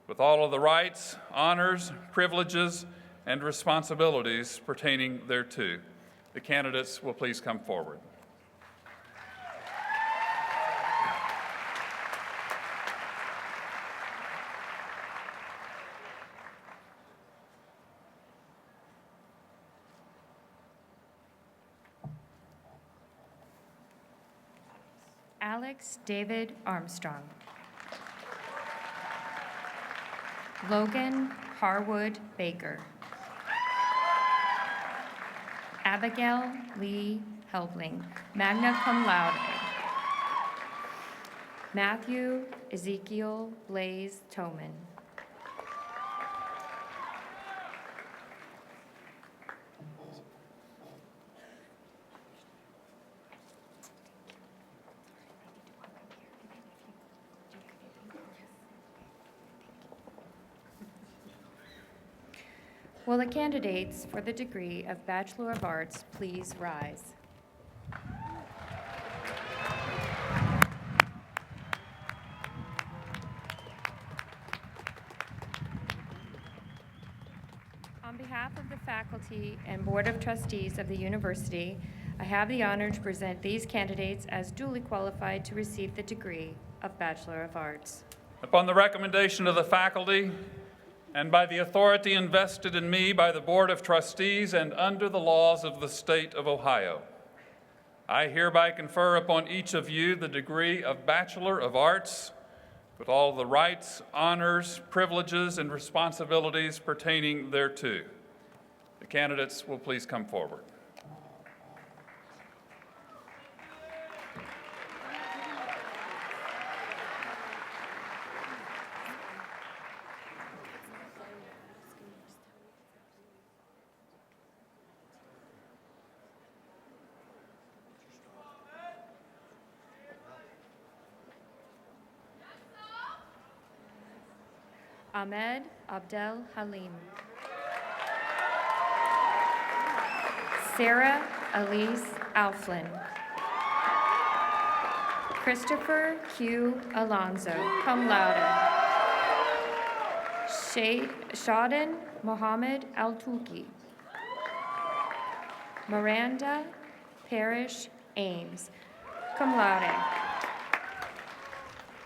with all of the rights, honors, privileges, and responsibilities pertaining thereto. The candidates will please come forward. Alex David Armstrong. Logan Harwood Baker. Abigail Lee Helbling, magna cum laude. Matthew Ezekiel Blaze Toman. Will the candidates for the degree of Bachelor of Arts please rise? On behalf of the faculty and Board of Trustees of the university, I have the honor to present these candidates as duly qualified to receive the degree of Bachelor of Arts. Upon the recommendation of the faculty and by the authority invested in me by the Board of Trustees and under the laws of the state of Ohio, I hereby confer upon each of you the degree of Bachelor of Arts with all the rights, honors, privileges, and responsibilities pertaining thereto. The candidates will please come forward. Ahmed Abdel Halim. Sarah Elise Alflin. Christopher Q. Alonso, cum laude. Shadin Mohammed Al-Tuki. Miranda Parrish Ames, cum laude.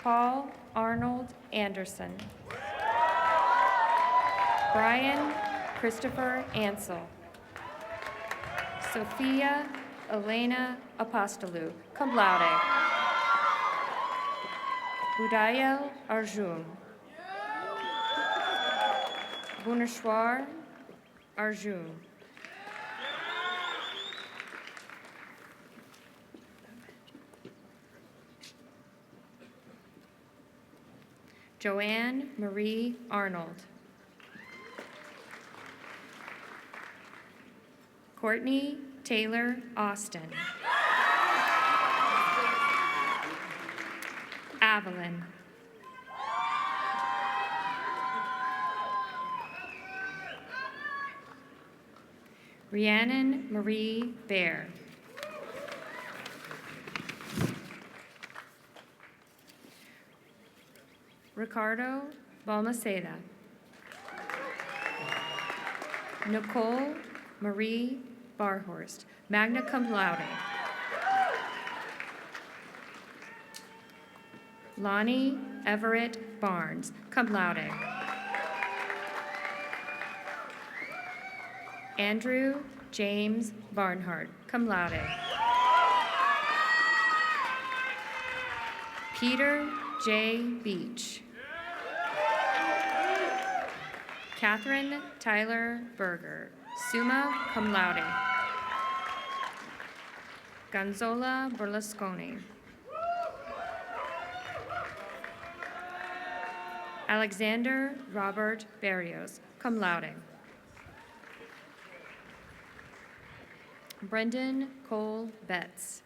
Paul Arnold Anderson. Brian Christopher Ansel. Sophia Elena Apostolou, cum laude. Udayo Arjun. Bhuneshwar Arjun. Joanne Marie Arnold. Courtney Taylor Austin. Evelyn. Rhiannon Marie Bear. Ricardo Balmaceda. Nicole Marie Barhorst, magna cum laude. Lonnie Everett Barnes, cum laude. Andrew James Barnhart, cum laude. Peter J. Beach. Catherine Tyler Berger, summa cum laude. Gonzola Berlusconi. Alexander Robert Barrios, cum laude. Brendan Cole Betts.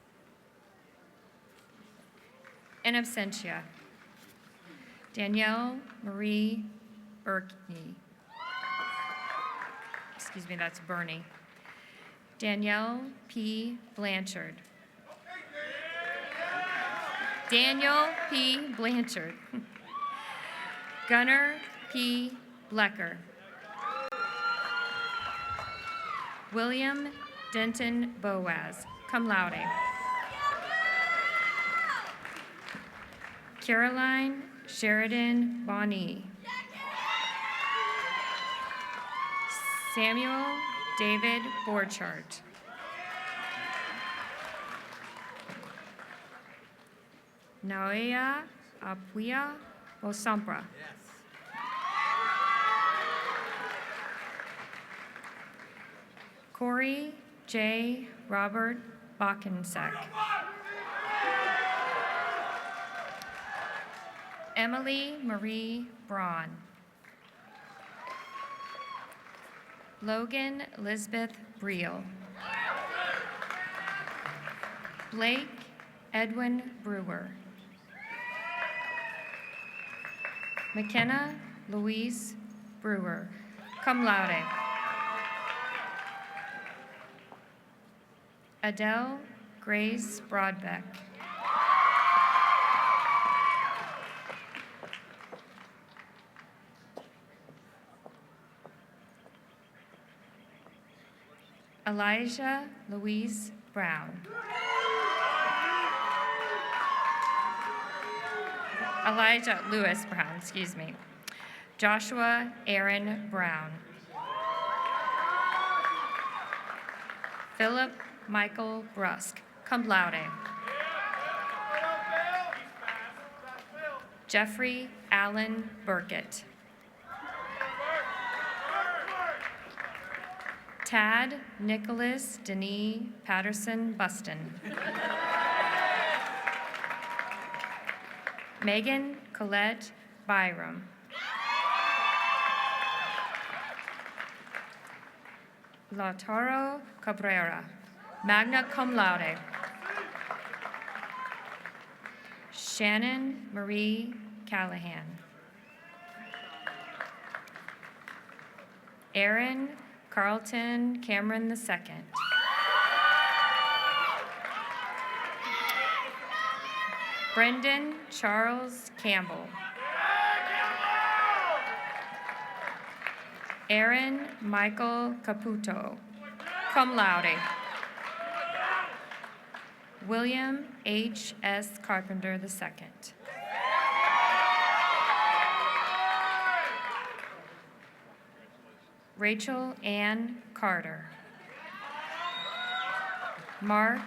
In absentia, Danielle Marie Erkney. Excuse me, that's Bernie. Danielle P. Blanchard. Daniel P. Blanchard. Gunnar P. Blecker. William Denton Boaz, cum laude. Caroline Sheridan Bonnie. Samuel David Borchardt. Naoya Apuya Bosampra. Corey J. Robert Bakensek. Emily Marie Braun. Logan Lisbeth Briel. Blake Edwin Brewer. McKenna Louise Brewer, cum laude. Adele Grace Broadbeck. Elijah Louise Brown. Elijah Lewis Brown, excuse me. Joshua Aaron Brown. Philip Michael Brusk, cum laude. Jeffrey Allen Burkett. Tad Nicholas Denis Patterson Buston. Megan Colette Byram. Lautaro Cabrera, magna cum laude. Shannon Marie Callahan. Aaron Carlton Cameron II. Brendan Charles Campbell. Aaron Michael Caputo, cum laude. William H.S. Carpenter II. Rachel Ann Carter. Mark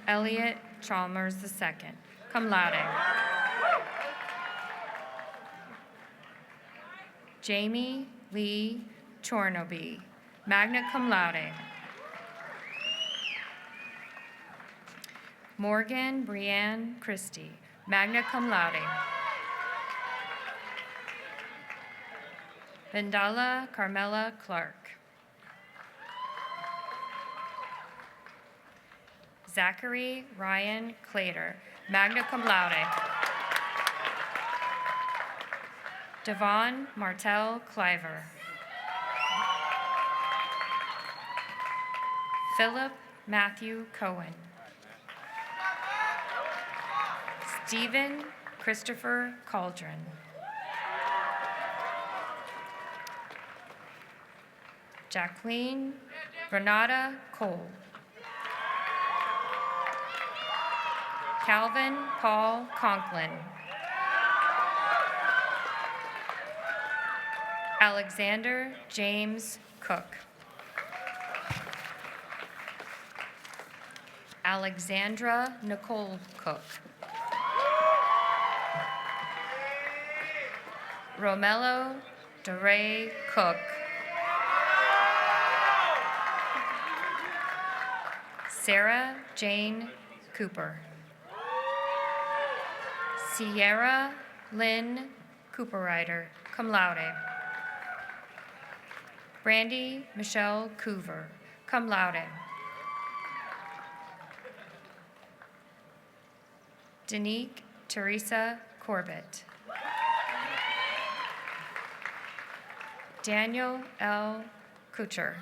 Elliott Chalmers II, cum laude. Jamie Lee Chornoby, magna cum laude. Morgan Brianne Christie, magna cum laude. Vendala Carmela Clark. Zachary Ryan Clater, magna cum laude. Devon Martell Cliver. Philip Matthew Cohen. Stephen Christopher Cauldron. Jacqueline Renata Cole. Calvin Paul Conklin. Alexander James Cook. Alexandra Nicole Cook. Romello DeRay Cook. Sarah Jane Cooper. Sierra Lynn Cooperrider, cum laude. Brandy Michelle Coover, cum laude. Danique Teresa Corbett. Daniel L. Kucher.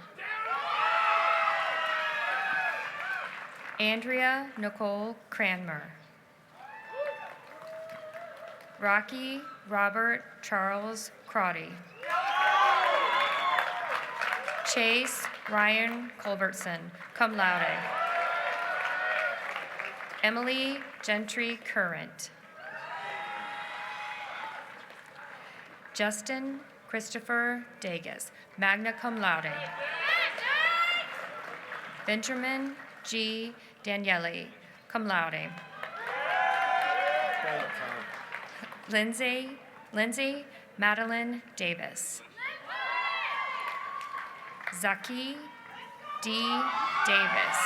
Andrea Nicole Cranmer. Rocky Robert Charles Crotty. Chase Ryan Culbertson, cum laude. Emily Gentry Current. Justin Christopher Dagas, magna cum laude. Benjamin G. Daniele, cum laude. Lindsay Madeline Davis. Zaki D. Davis.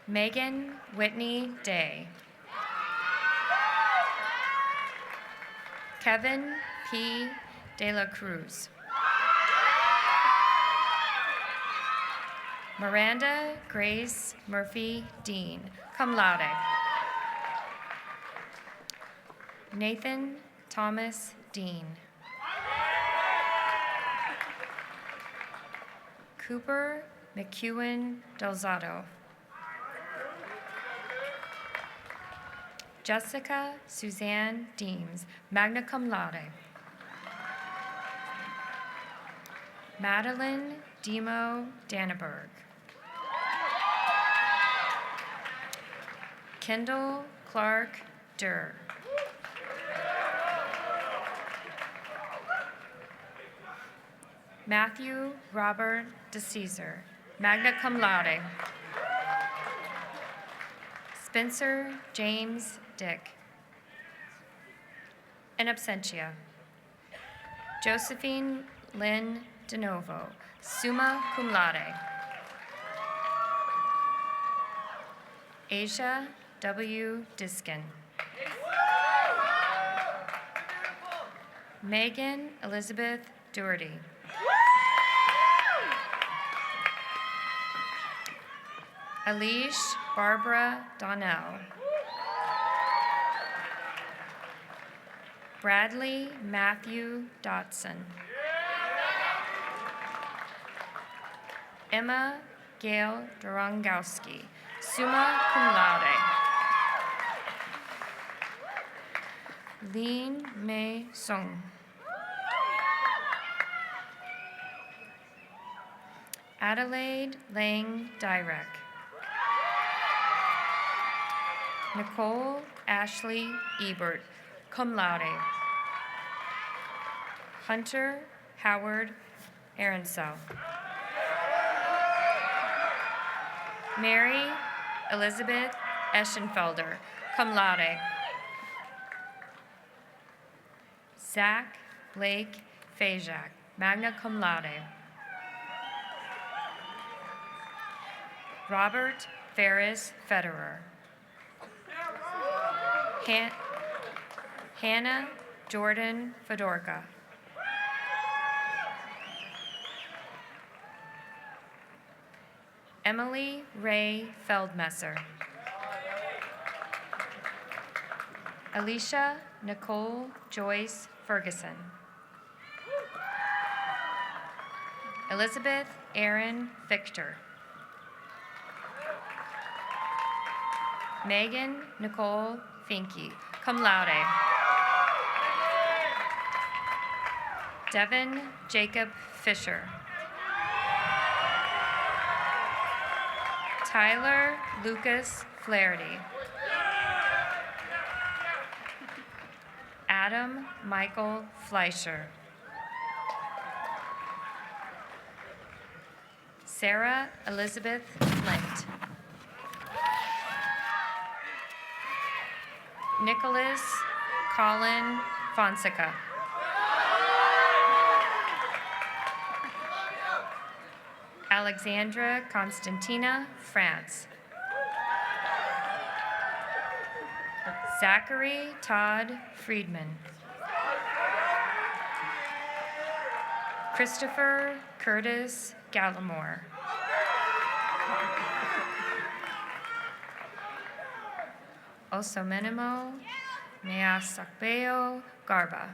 Megan Whitney Day. Kevin P. De La Cruz. Miranda Grace Murphy Dean, cum laude. Nathan Thomas Dean. Cooper McEwen Delzato. Jessica Suzanne Deems, magna cum laude. Madeline Demo Danneberg. Kendall Clark Durr. Matthew Robert DeCesar, magna cum laude. Spencer James Dick. In absentia. Josephine Lynn DeNovo, summa cum laude. Asia W. Diskin. Megan Elizabeth Doherty. Alish Barbara Donnell. Bradley Matthew Dotson. Emma Gail Dorongowski, summa cum laude. Lin Mei Song. Adelaide Lang Dyrek. Nicole Ashley Ebert, cum laude. Hunter Howard Aronsow. Mary Elizabeth Eschenfelder, cum laude. Zach Blake Fajak, magna cum laude. Robert Ferris Federer. Hannah Jordan Fedorka. Emily Ray Feldmesser. Alicia Nicole Joyce Ferguson. Elizabeth Erin Fichter. Megan Nicole Finke, cum laude. Devin Jacob Fisher. Tyler Lucas Flaherty. Adam Michael Fleischer. Sarah Elizabeth Flint. Nicholas Colin Fonseca. Alexandra Constantina France. Zachary Todd Friedman. Christopher Curtis Gallimore. Osomenimo Measakbeo Garba.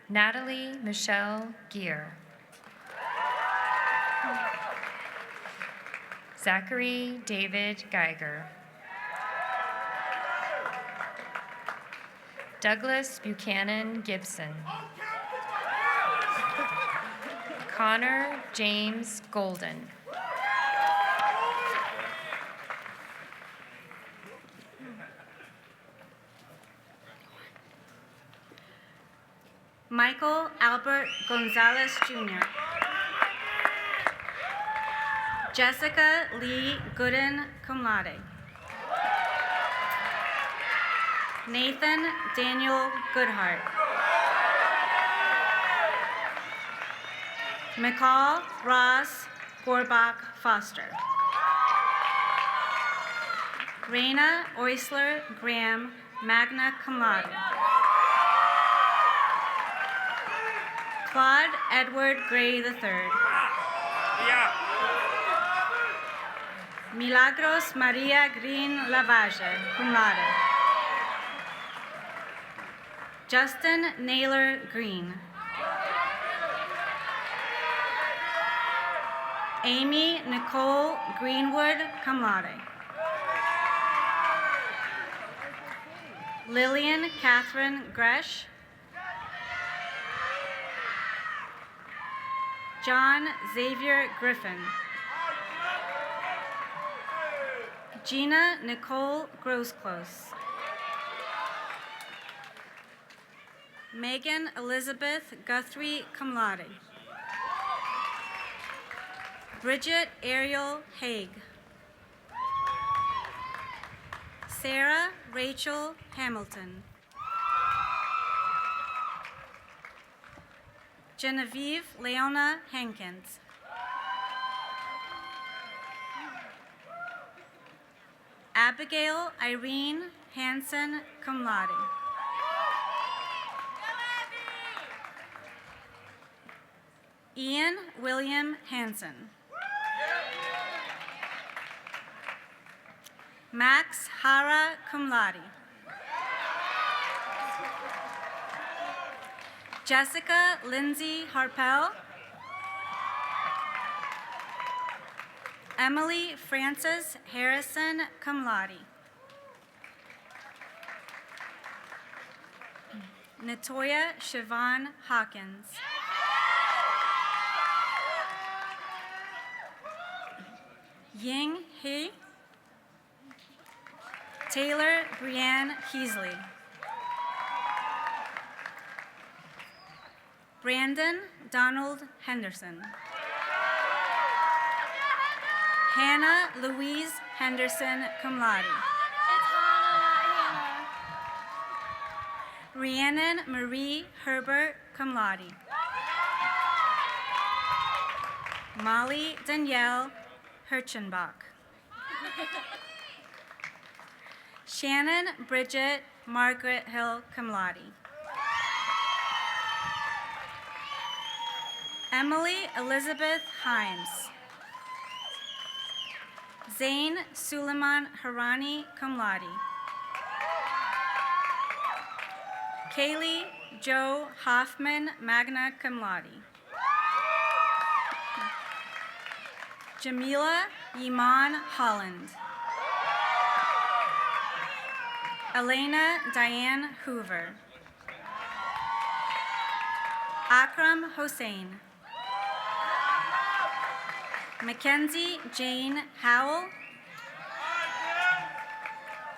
Natalie Michelle Gear. Zachary David Geiger. Douglas Buchanan Gibson. Connor James Golden. Michael Albert Gonzalez Jr. Jessica Lee Gooden, cum laude. Nathan Daniel Goodhart. McCall Ross Gorbach Foster. Raina Oisler Graham, magna cum laude. Claude Edward Gray III. Milagros Maria Green Lavalle, cum laude. Justin Naylor Green. Amy Nicole Greenwood, cum laude. Lillian Catherine Gresh. John Xavier Griffin. Gina Nicole Grosclose. Megan Elizabeth Guthrie, cum laude. Bridget Ariel Haig. Sarah Rachel Hamilton. Genevieve Leona Hankins. Abigail Irene Hansen, cum laude. Ian William Hansen. Max Hara, cum laude. Jessica Lindsay Harpel. Emily Frances Harrison, cum laude. Natoya Siobhan Hawkins. Ying He. Taylor Brianne Heasley. Brandon Donald Henderson. Hannah Louise Henderson, cum laude. Rhiannon Marie Herbert, cum laude. Molly Danielle Hirchenbach. Shannon Bridget Margaret Hill, cum laude. Emily Elizabeth Himes. Zain Suleiman Harani, cum laude. Kaylee Joe Hoffman, magna cum laude. Jamila Yiman Holland. Elena Diane Hoover. Akram Hossein. Mackenzie Jane Howell.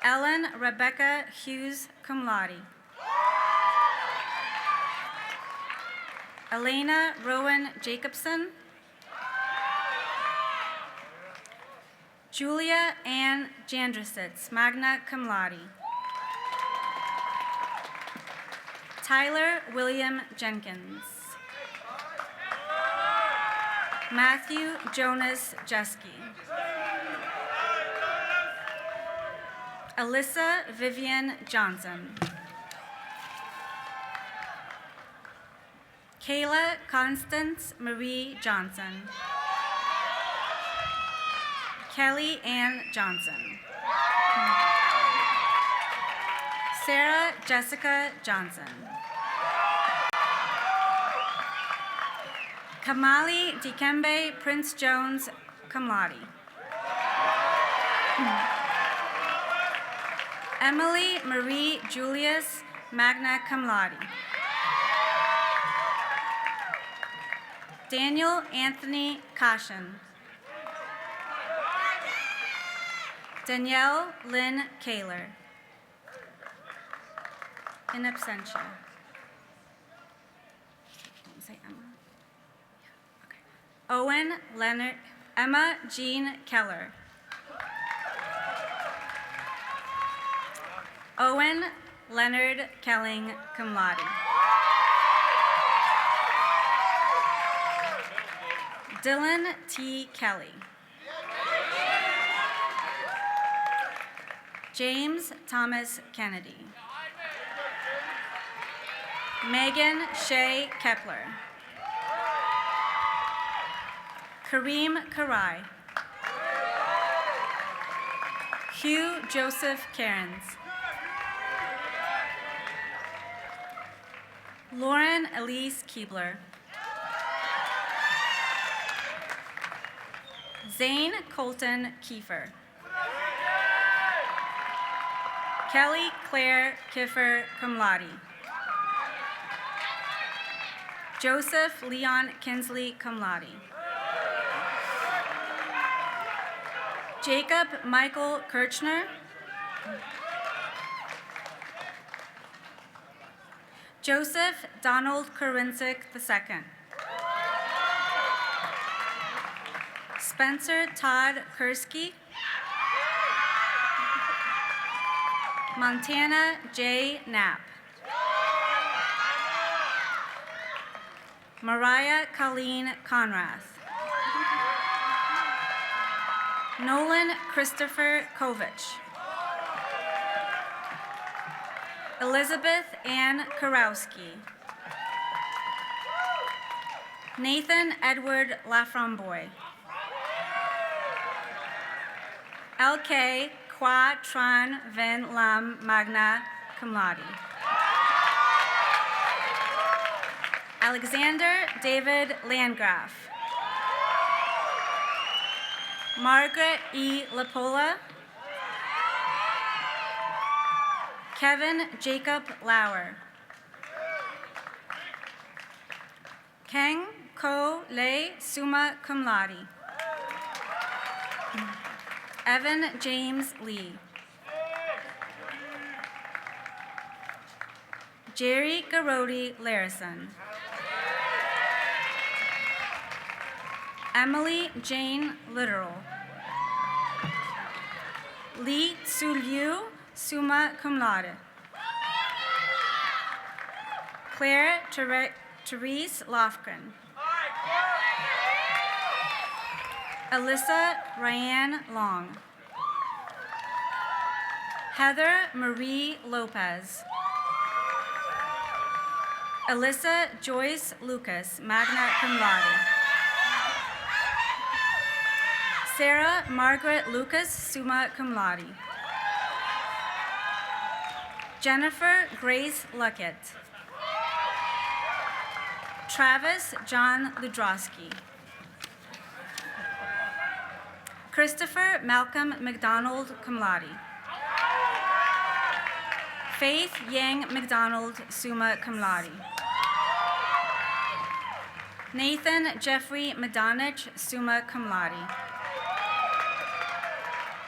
Ellen Rebecca Hughes, cum laude. Elena Rowan Jacobson. Julia Ann Jandrisitz, magna cum laude. Tyler William Jenkins. Matthew Jonas Jeske. Alyssa Vivian Johnson. Kayla Constance Marie Johnson. Kelly Ann Johnson. Sarah Jessica Johnson. Kamali Dikembe Prince Jones, cum laude. Emily Marie Julius, magna cum laude. Daniel Anthony Caution. Danielle Lynn Kaler. In absentia. Say Emma. Okay. Owen Leonard, Emma Jean Keller. Owen Leonard Kelling, cum laude. Dylan T. Kelly. James Thomas Kennedy. Megan Shea Kepler. Kareem Karai. Hugh Joseph Cairns. Lauren Elise Keebler. Zane Colton Kiefer. Kelly Claire Kiffer, cum laude. Joseph Leon Kinsley, cum laude. Jacob Michael Kirchner. Joseph Donald Korinsick II. Spencer Todd Kursky. Montana J. Knapp. Mariah Colleen Conrath. Nolan Christopher Kovich. Elizabeth Ann Karowski. Nathan Edward Laframboy. LK Qua Tran Ven Lam, magna cum laude. Alexander David Landgraf. Margaret E. Lapola. Kevin Jacob Lauer. Kang Ko Le, summa cum laude. Evan James Lee. Jerry Garodi Larison. Emily Jane Littoral. Lee Tsu Liu, summa cum laude. Claire Therese Lofgren. Alyssa Ryan Long. Heather Marie Lopez. Alyssa Joyce Lucas, magna cum laude. Sarah Margaret Lucas, summa cum laude. Jennifer Grace Luckett. Travis John Ludrowski. Christopher Malcolm McDonald, cum laude. Faith Yang McDonald, summa cum laude. Nathan Jeffrey Madonich, summa cum laude.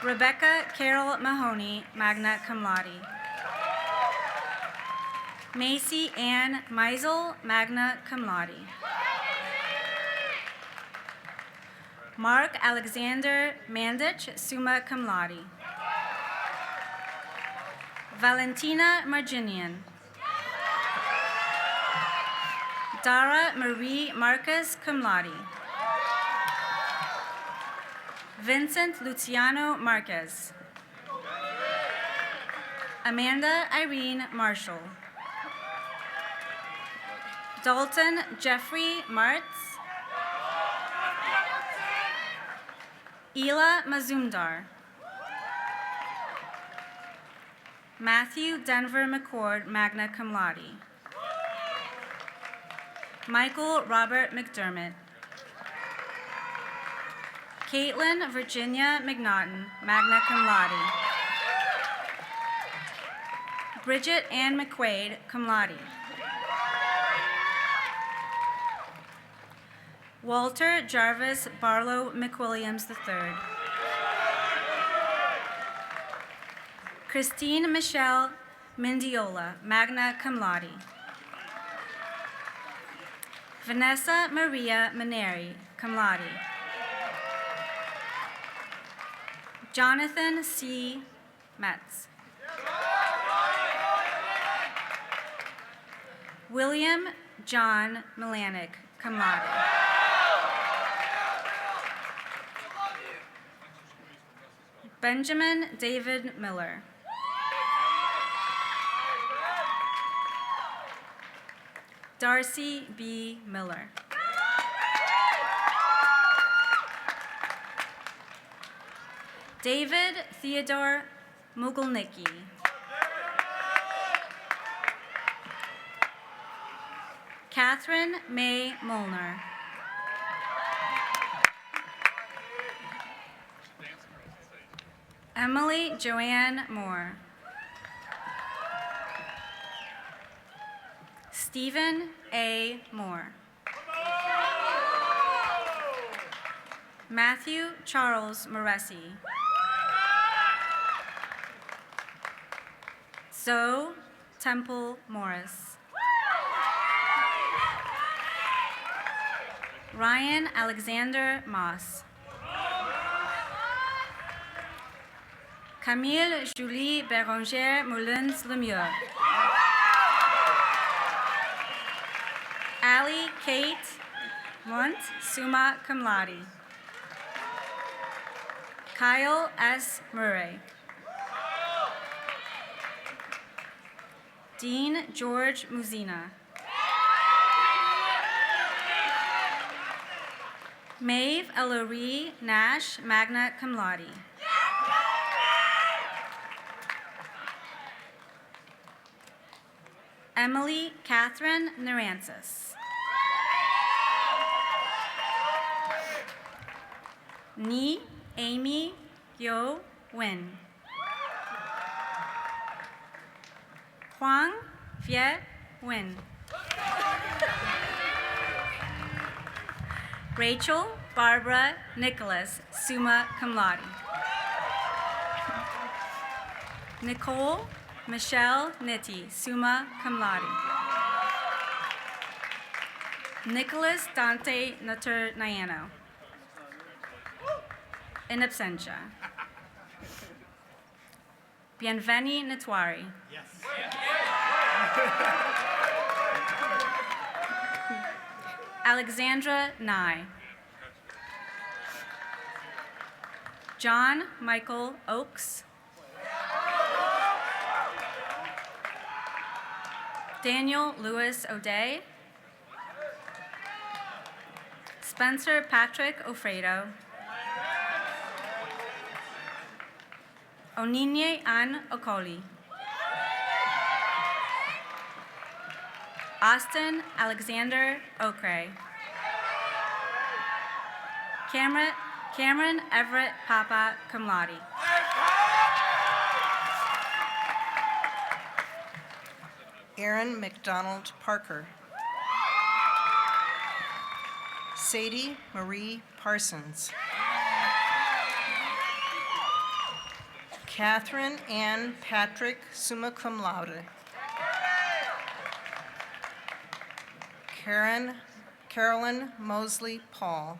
Rebecca Carol Mahoney, magna cum laude. Macy Ann Meisel, magna cum laude. Mark Alexander Mandich, summa cum laude. Valentina Marginian. Dara Marie Marcus, cum laude. Vincent Luciano Marquez. Amanda Irene Marshall. Dalton Jeffrey Martz. Ela Mazumdar. Matthew Denver McCord, magna cum laude. Michael Robert McDermott. Caitlin Virginia McNaughton, magna cum laude. Bridget Ann McQuaid, cum laude. Walter Jarvis Barlow McWilliams III. Christine Michelle Mendiola, magna cum laude. Vanessa Maria Maneri, cum laude. Jonathan C. Metz. William John Milanick, cum laude. Benjamin David Miller. Darcy B. Miller. David Theodore Mugolnicki. Catherine May Molnar. Emily Joanne Moore. Stephen A. Moore. Matthew Charles Moresi. Zoe Temple Morris. Ryan Alexander Moss. Camille Julie Bérangère Moulins Lemieux. Allie Kate Munt, summa cum laude. Kyle S. Murray. Dean George Muzina. Maeve Ellery Nash, magna cum laude. Emily Catherine Narancis. Ni Amy Yo Nguyen. Huang Viet Nguyen. Rachel Barbara Nicholas, summa cum laude. Nicole Michelle Nitti, summa cum laude. Nicholas Dante Naturnayano. In absentia. Bienveni Natwari. Alexandra Nye. John Michael Oakes. Daniel Lewis O'Day. Spencer Patrick Ofredo. Oninye Ann Okoli. Austin Alexander Okray. Cameron Everett Papa cum laude. Aaron McDonald Parker. Sadie Marie Parsons. Catherine Ann Patrick, summa cum laude. Carolyn Mosley Paul.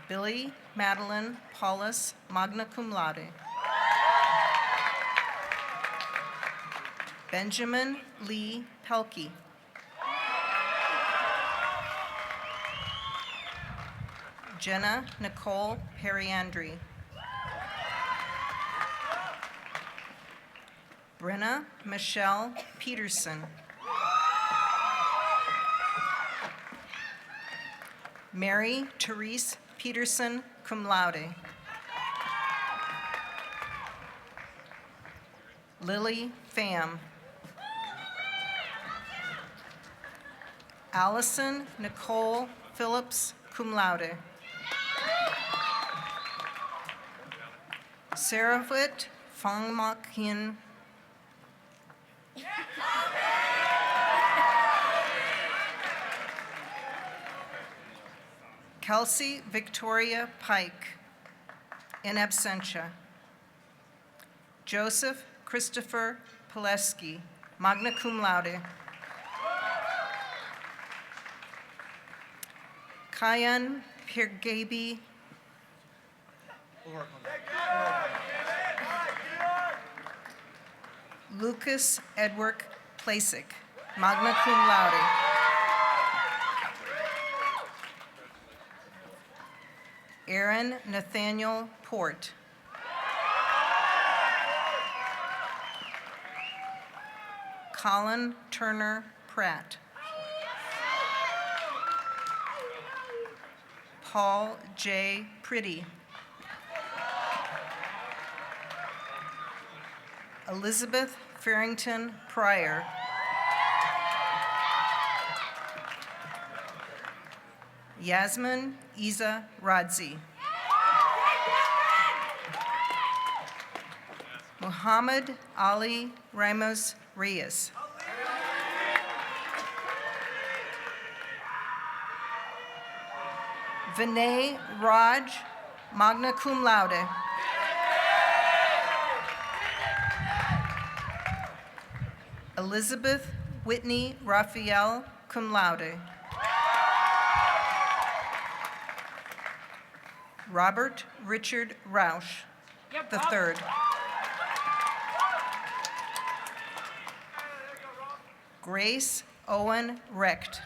Billy Madeline Paulus, magna cum laude. Benjamin Lee Pelkey. Jenna Nicole Periandri. Brenna Michelle Peterson. Mary Therese Peterson, cum laude. Lily Pham. Allison Nicole Phillips, cum laude. Saravit Fangmakin. Kelsey Victoria Pike, in absentia. Joseph Christopher Pileski, magna cum laude. Kayan Pirgaby. Lucas Edward Plasic, magna cum laude. Aaron Nathaniel Port. Colin Turner Pratt. Paul J. Pretty. Elizabeth Farrington Pryor. Yasmin Isa Radzi. Muhammad Ali Ramos Reyes. Vinay Raj, magna cum laude. Elizabeth Whitney Raphael, cum laude. Robert Richard Rausch, the third. Grace Owen Recht.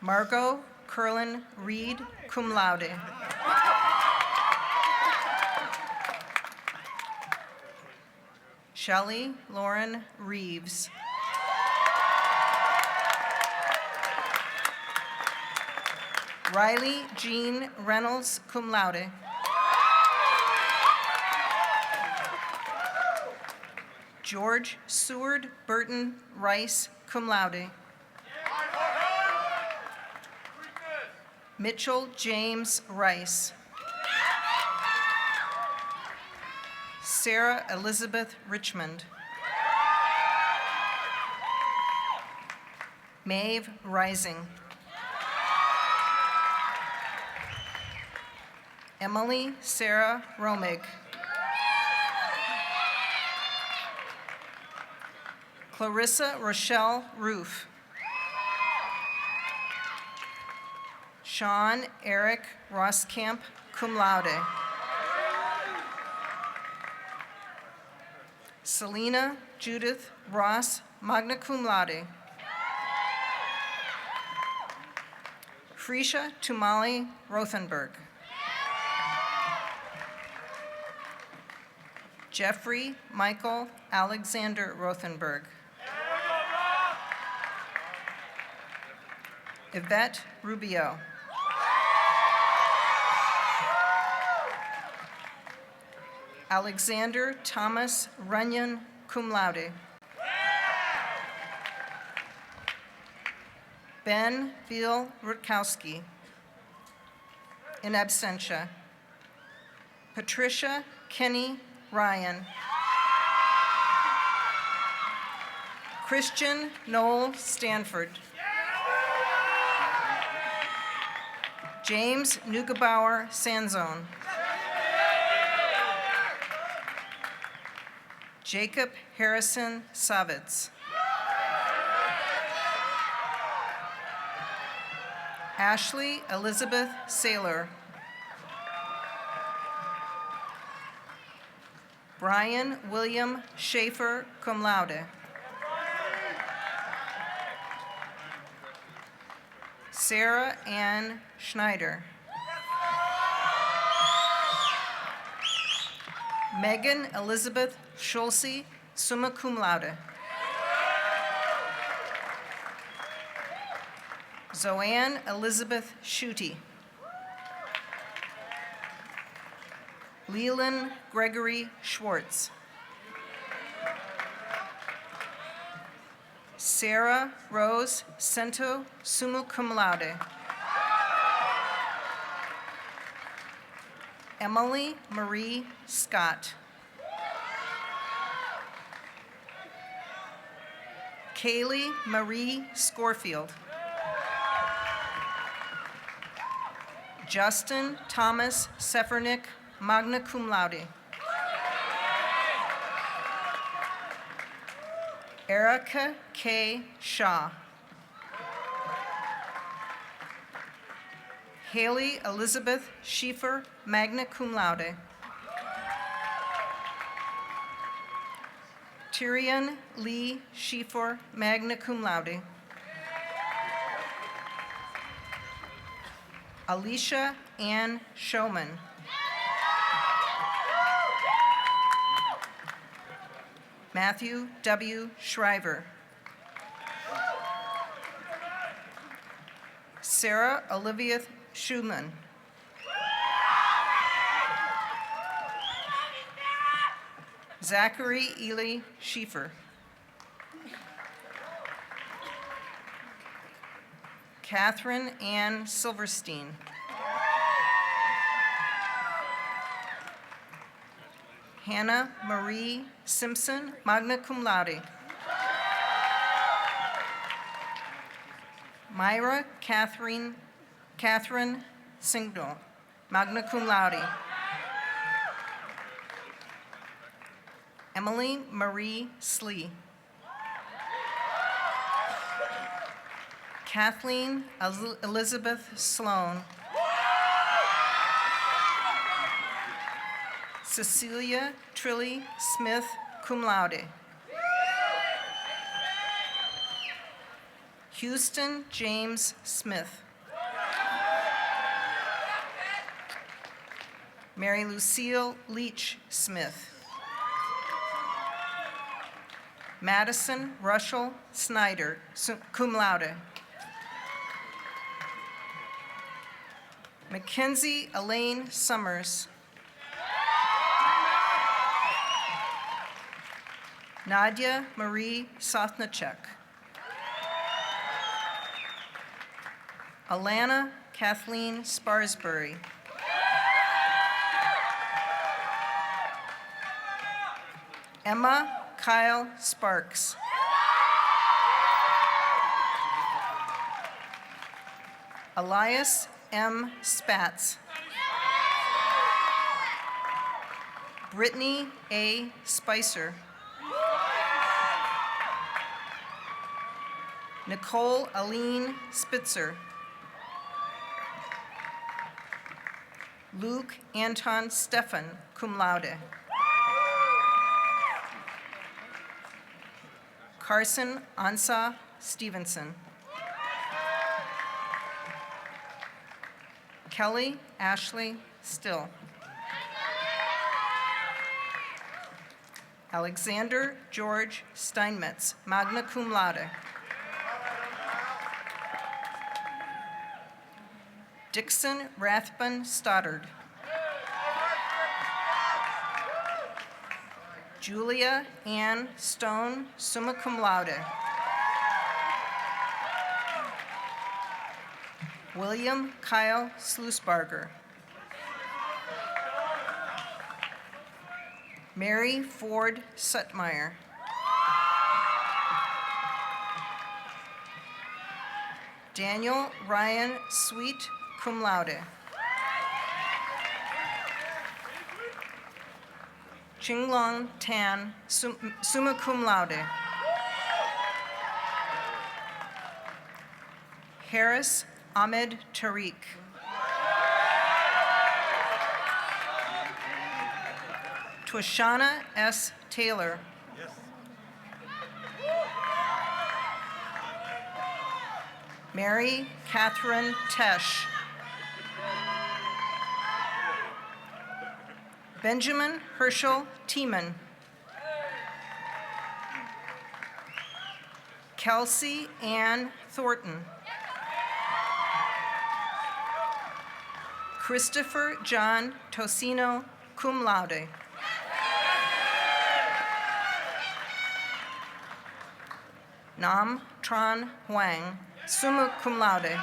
Margot Curlin Reed, cum laude. Shelley Lauren Reeves. Riley Jean Reynolds, cum laude. George Seward Burton Rice, cum laude. Mitchell James Rice. Sarah Elizabeth Richmond. Maeve Rising. Emily Sarah Romig. Clarissa Rochelle Roof. Sean Eric Roskamp, cum laude. Selena Judith Ross, magna cum laude. Frisha Tumali Rothenberg. Jeffrey Michael Alexander Rothenberg. Yvette Rubio. Alexander Thomas Runyon, cum laude. Ben Beal Rutkowski, in absentia. Patricia Kenny Ryan. Christian Noel Stanford. James Neugebauer Sanzone. Jacob Harrison Savitz. Ashley Elizabeth Saylor. Brian William Schaefer, cum laude. Sarah Ann Schneider. Megan Elizabeth Schulze, summa cum laude. Zoanne Elizabeth Schutte. Leland Gregory Schwartz. Sarah Rose Cento, summa cum laude. Emily Marie Scott. Kaylee Marie Scorfield. Justin Thomas Sefernick, magna cum laude. Erica K. Shaw. Haley Elizabeth Schieffer, magna cum laude. Tyrion Lee Schieffer, magna cum laude. Alicia Ann Showman. Matthew W. Shriver. Sarah Olivia Schumann. Zachary Ely Schieffer. Catherine Ann Silverstein. Hannah Marie Simpson, magna cum laude. Myra Catherine Signal, magna cum laude. Emily Marie Slee. Kathleen Elizabeth Sloan. Cecilia Trilly Smith, cum laude. Houston James Smith. Mary Lucille Leach Smith. Madison Russell Snyder, cum laude. Mackenzie Elaine Summers. Nadia Marie Sothnicek. Alana Kathleen Sparsbury. Emma Kyle Sparks. Elias M. Spatz. Brittany A. Spicer. Nicole Aline Spitzer. Luke Anton Stefan, cum laude. Carson Ansa Stevenson. Kelly Ashley Still. Alexander George Steinmetz, magna cum laude. Dixon Rathbun Stoddard. Julia Ann Stone, summa cum laude. William Kyle Slusbarger. Mary Ford Suttmeyer. Daniel Ryan Sweet, cum laude. Qinglong Tan, summa cum laude. Harris Ahmed Tariq. Twishana S. Taylor. Mary Catherine Tesh. Benjamin Herschel Tiemann. Kelsey Ann Thornton. Christopher John Tosino, cum laude. Nam Tran Huang, summa cum laude.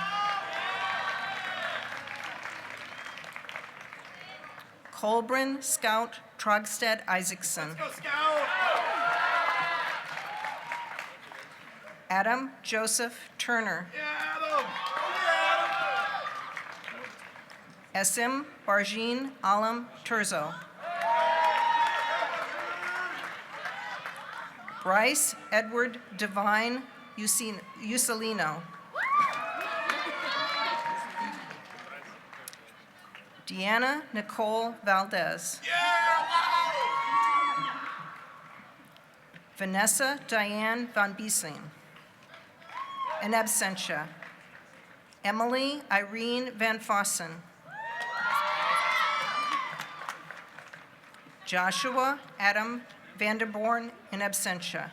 Colbrin Scout Trogstad Isaacson. Adam Joseph Turner. SM Barjeen Alam Turzo. Bryce Edward Devine Usilino. Deanna Nicole Valdez. Vanessa Diane Van Biesling. In absentia. Emily Irene Van Fossen. Joshua Adam Vanderborn, in absentia.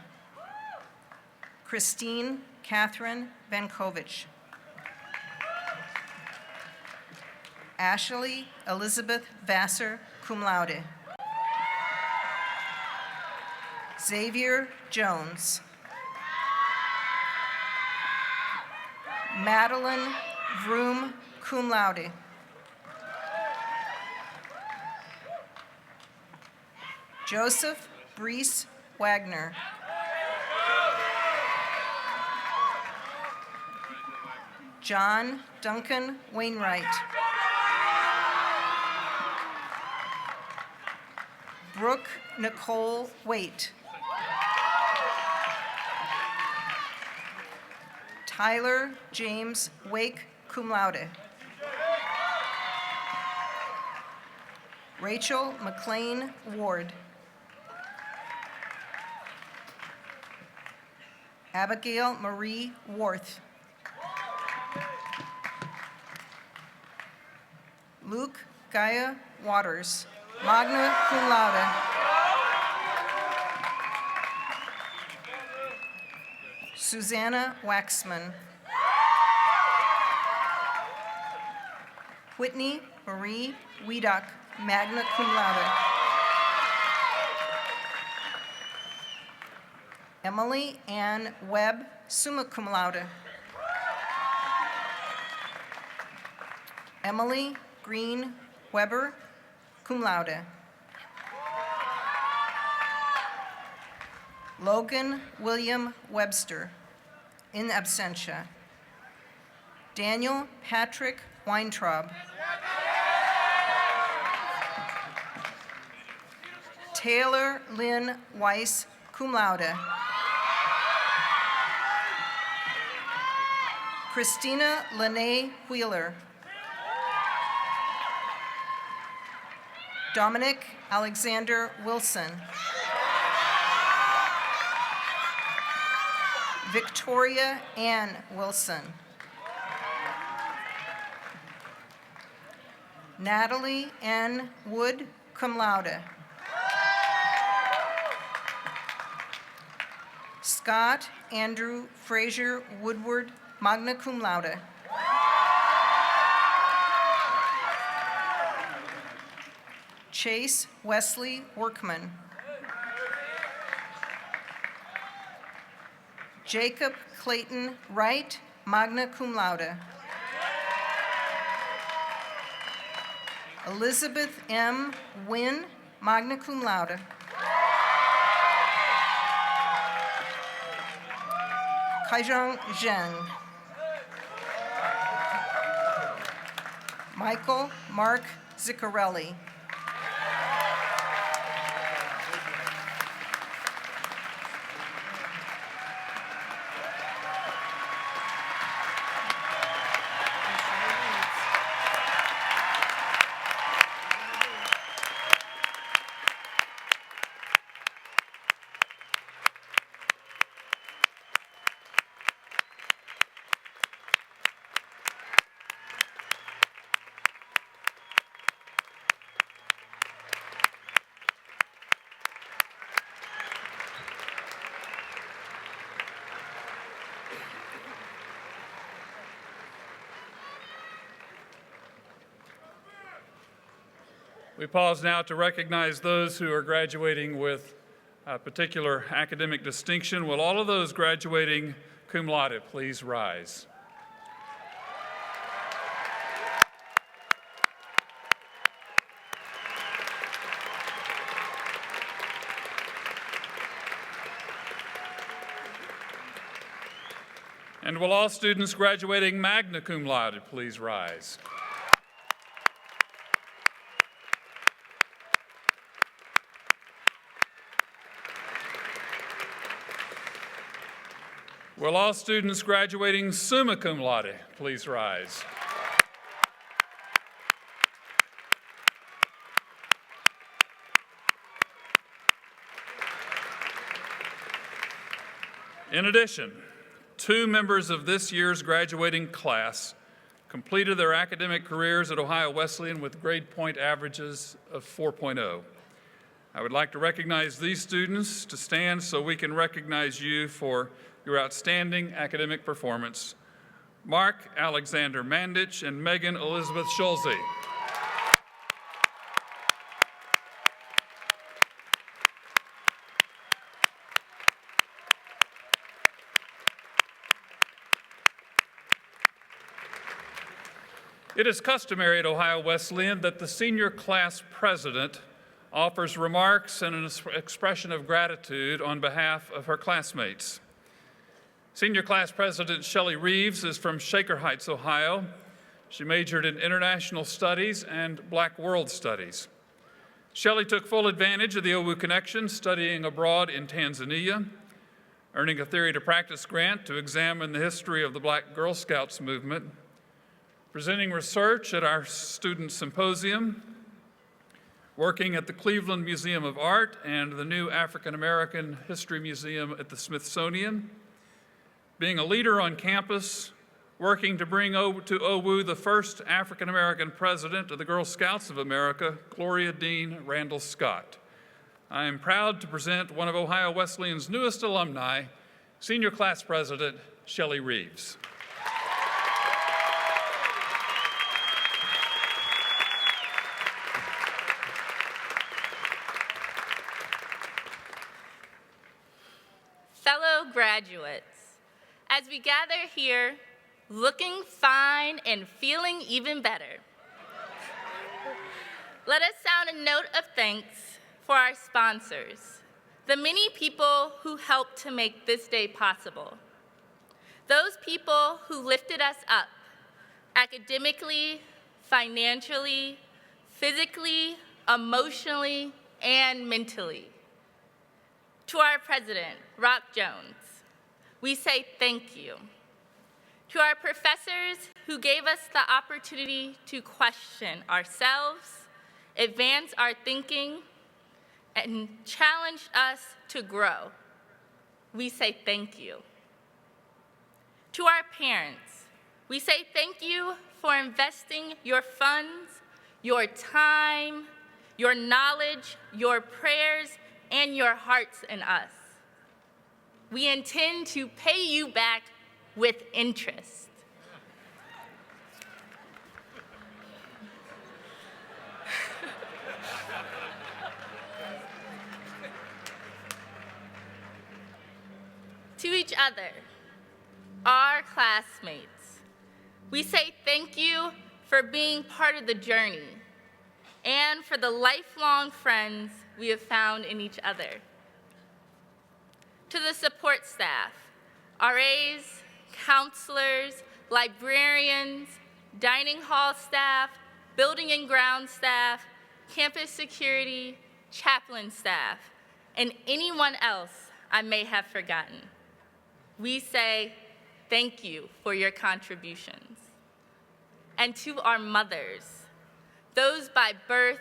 Christine Catherine Vankovich. Ashley Elizabeth Vassar, cum laude. Xavier Jones. Madeline Vroom, cum laude. Joseph Brees Wagner. John Duncan Wainwright. Brooke Nicole Waite. Tyler James Wake, cum laude. Rachel McLean Ward. Abigail Marie Worth. Luke Gaia Waters, magna cum laude. Susanna Waxman. Whitney Marie Wiedock, magna cum laude. Emily Ann Webb, summa cum laude. Emily Green Weber, cum laude. Logan William Webster, in absentia. Daniel Patrick Weintraub. Taylor Lynn Weiss, cum laude. Christina Lene Wheeler. Dominic Alexander Wilson. Victoria Ann Wilson. Natalie N. Wood, cum laude. Scott Andrew Frazier Woodward, magna cum laude. Chase Wesley Workman. Jacob Clayton Wright, magna cum laude. Elizabeth M. Wynn, magna cum laude. Kaizhang Zheng. Michael Mark Ziccarelli. We pause now to recognize those who are graduating with a particular academic distinction. Will all of those graduating cum laude please rise? And will all students graduating magna cum laude please rise? Will all students graduating summa cum laude please rise? In addition, 2 members of this year's graduating class completed their academic careers at Ohio Wesleyan with grade point averages of 4.0. I would like to recognize these students. To stand so we can recognize you for your outstanding academic performance. Mark Alexander Mandich and Megan Elizabeth Schulze. It is customary at Ohio Wesleyan that the senior class president offers remarks and an expression of gratitude on behalf of her classmates. Senior class president Shelley Reeves is from Shaker Heights, Ohio. She majored in international studies and Black world studies. Shelley took full advantage of the OWU connection, studying abroad in Tanzania, earning a Theory to Practice grant to examine the history of the Black Girl Scouts movement, presenting research at our student symposium, working at the Cleveland Museum of Art and the new African American History Museum at the Smithsonian, being a leader on campus, working to bring to OWU the first African American president of the Girl Scouts of America, Gloria Dean Randall Scott. I am proud to present one of Ohio Wesleyan's newest alumni, senior class president Shelley Reeves. Fellow graduates, as we gather here, looking fine and feeling even better, let us sound a note of thanks for our sponsors, the many people who helped to make this day possible, those people who lifted us up academically, financially, physically, emotionally, and mentally. To our president, Rock Jones, we say thank you. To our professors who gave us the opportunity to question ourselves advanced our thinking, and challenged us to grow. We say thank you. To our parents, we say thank you for investing your funds, your time, your knowledge, your prayers, and your hearts in us. We intend to pay you back with interest. To each other, our classmates, we say thank you for being part of the journey and for the lifelong friends we have found in each other. To the support staff, RAs, counselors, librarians, dining hall staff, building and ground staff, campus security, chaplain staff, and anyone else I may have forgotten. We say thank you for your contributions. And to our mothers, those by birth,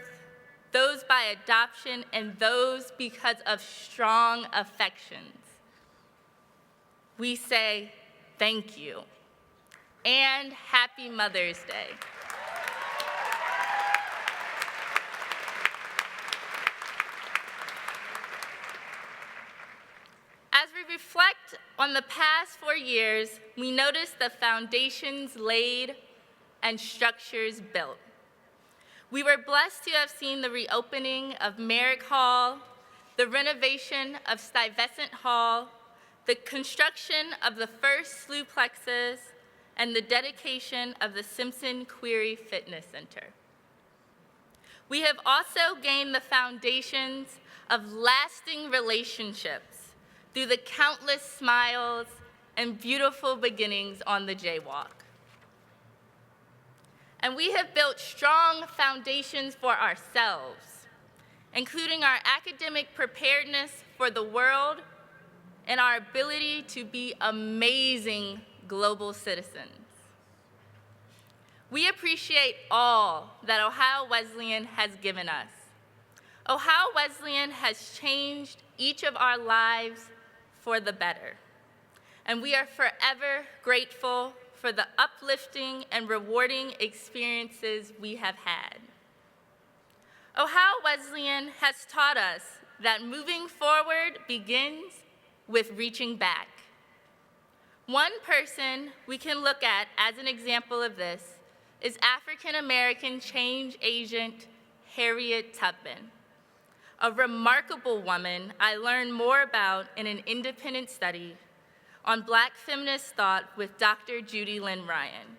those by adoption, and those because of strong affections, we say thank you and happy Mother's Day. As we reflect on the past 4 years, we notice the foundations laid and structures built. We were blessed to have seen the reopening of Merrick Hall, the renovation of Stuyvesant Hall, the construction of the first SLU-plexes, and the dedication of the Simpson Query Fitness Center. We have also gained the foundations of lasting relationships through the countless smiles and beautiful beginnings on the Jaywalk. And we have built strong foundations for ourselves, including our academic preparedness for the world and our ability to be amazing global citizens. We appreciate all that Ohio Wesleyan has given us. Ohio Wesleyan has changed each of our lives for the better, and we are forever grateful for the uplifting and rewarding experiences we have had. Ohio Wesleyan has taught us that moving forward begins with reaching back. One person we can look at as an example of this is African-American change agent Harriet Tubman, a remarkable woman I learned more about in an independent study on Black feminist thought with Dr. Judy Lynn Ryan,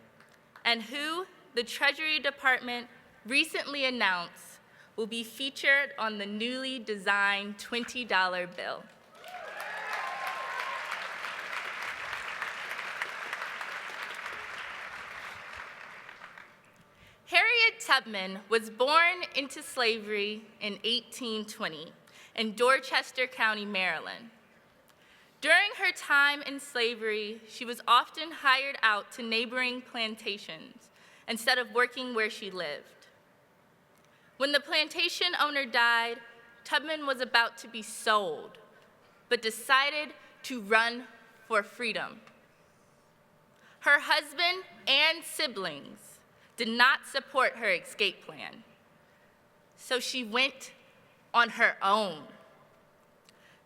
and who the Treasury Department recently announced will be featured on the newly designed $20 bill. Harriet Tubman was born into slavery in 1820 in Dorchester County, Maryland. During her time in slavery, she was often hired out to neighboring plantations instead of working where she lived. When the plantation owner died, Tubman was about to be sold, but decided to run for freedom. Her husband and siblings did not support her escape plan, so she went on her own.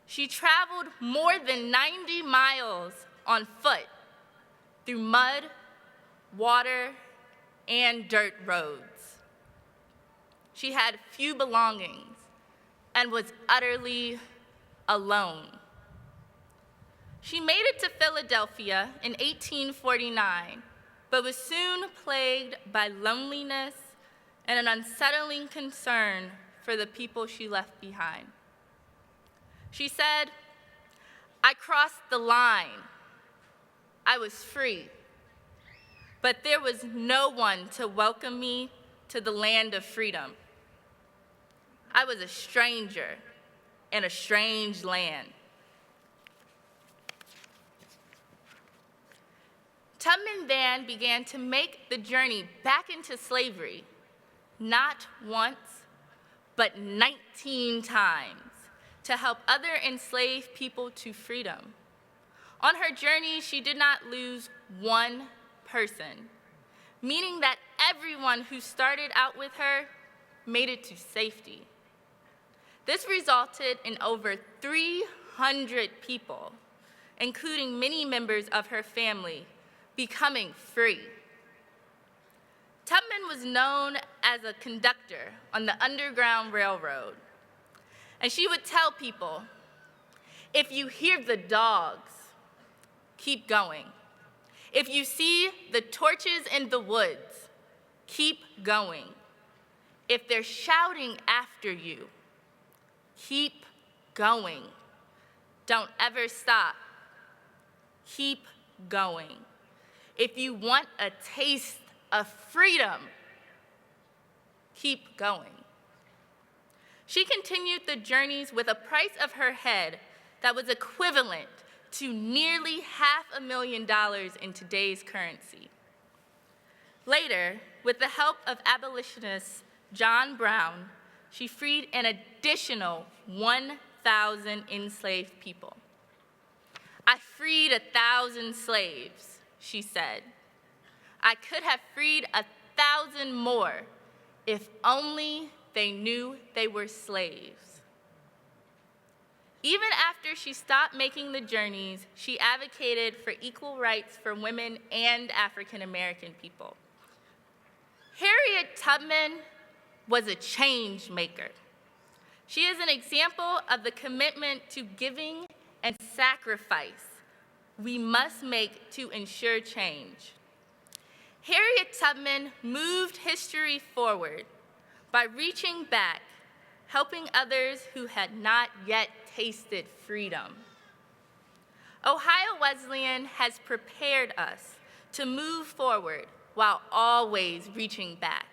She traveled more than 90 miles on foot through mud, water, and dirt roads. She had few belongings and was utterly alone. She made it to Philadelphia in 1849, but was soon plagued by loneliness and an unsettling concern for the people she left behind. She said, "I crossed the line. I was free, but there was no one to welcome me to the land of freedom. I was a stranger in a strange land." Tubman began to make the journey back into slavery, not once, but 19 times to help other enslaved people to freedom. On her journey, she did not lose one person, meaning that everyone who started out with her made it to safety. This resulted in over 300 people, including many members of her family, becoming free. Tubman was known as a conductor on the Underground Railroad, and she would tell people, if you hear the dogs, keep going. If you see the torches in the woods, keep going. If they're shouting after you, keep going. Don't ever stop. Keep going. If you want a taste of freedom, keep going. She continued the journeys with a price of her head that was equivalent to nearly $500,000 in today's currency. Later, with the help of abolitionist John Brown, she freed an additional 1,000 enslaved people. I freed 1,000 slaves, she said. I could have freed 1,000 more if only they knew they were slaves. Even after she stopped making the journeys, she advocated for equal rights for women and African American people. Harriet Tubman was a change maker. She is an example of the commitment to giving and sacrifice we must make to ensure change. Harriet Tubman moved history forward by reaching back, helping others who had not yet tasted freedom. Ohio Wesleyan has prepared us to move forward while always reaching back.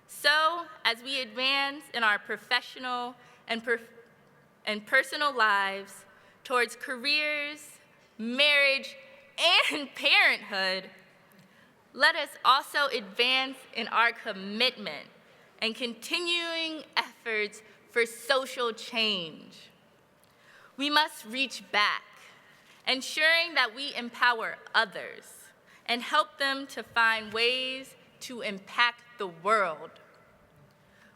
So, as we advance in our professional and personal lives towards careers, marriage, and parenthood, let us also advance in our commitment and continuing efforts for social change. We must reach back, ensuring that we empower others and help them to find ways to impact the world.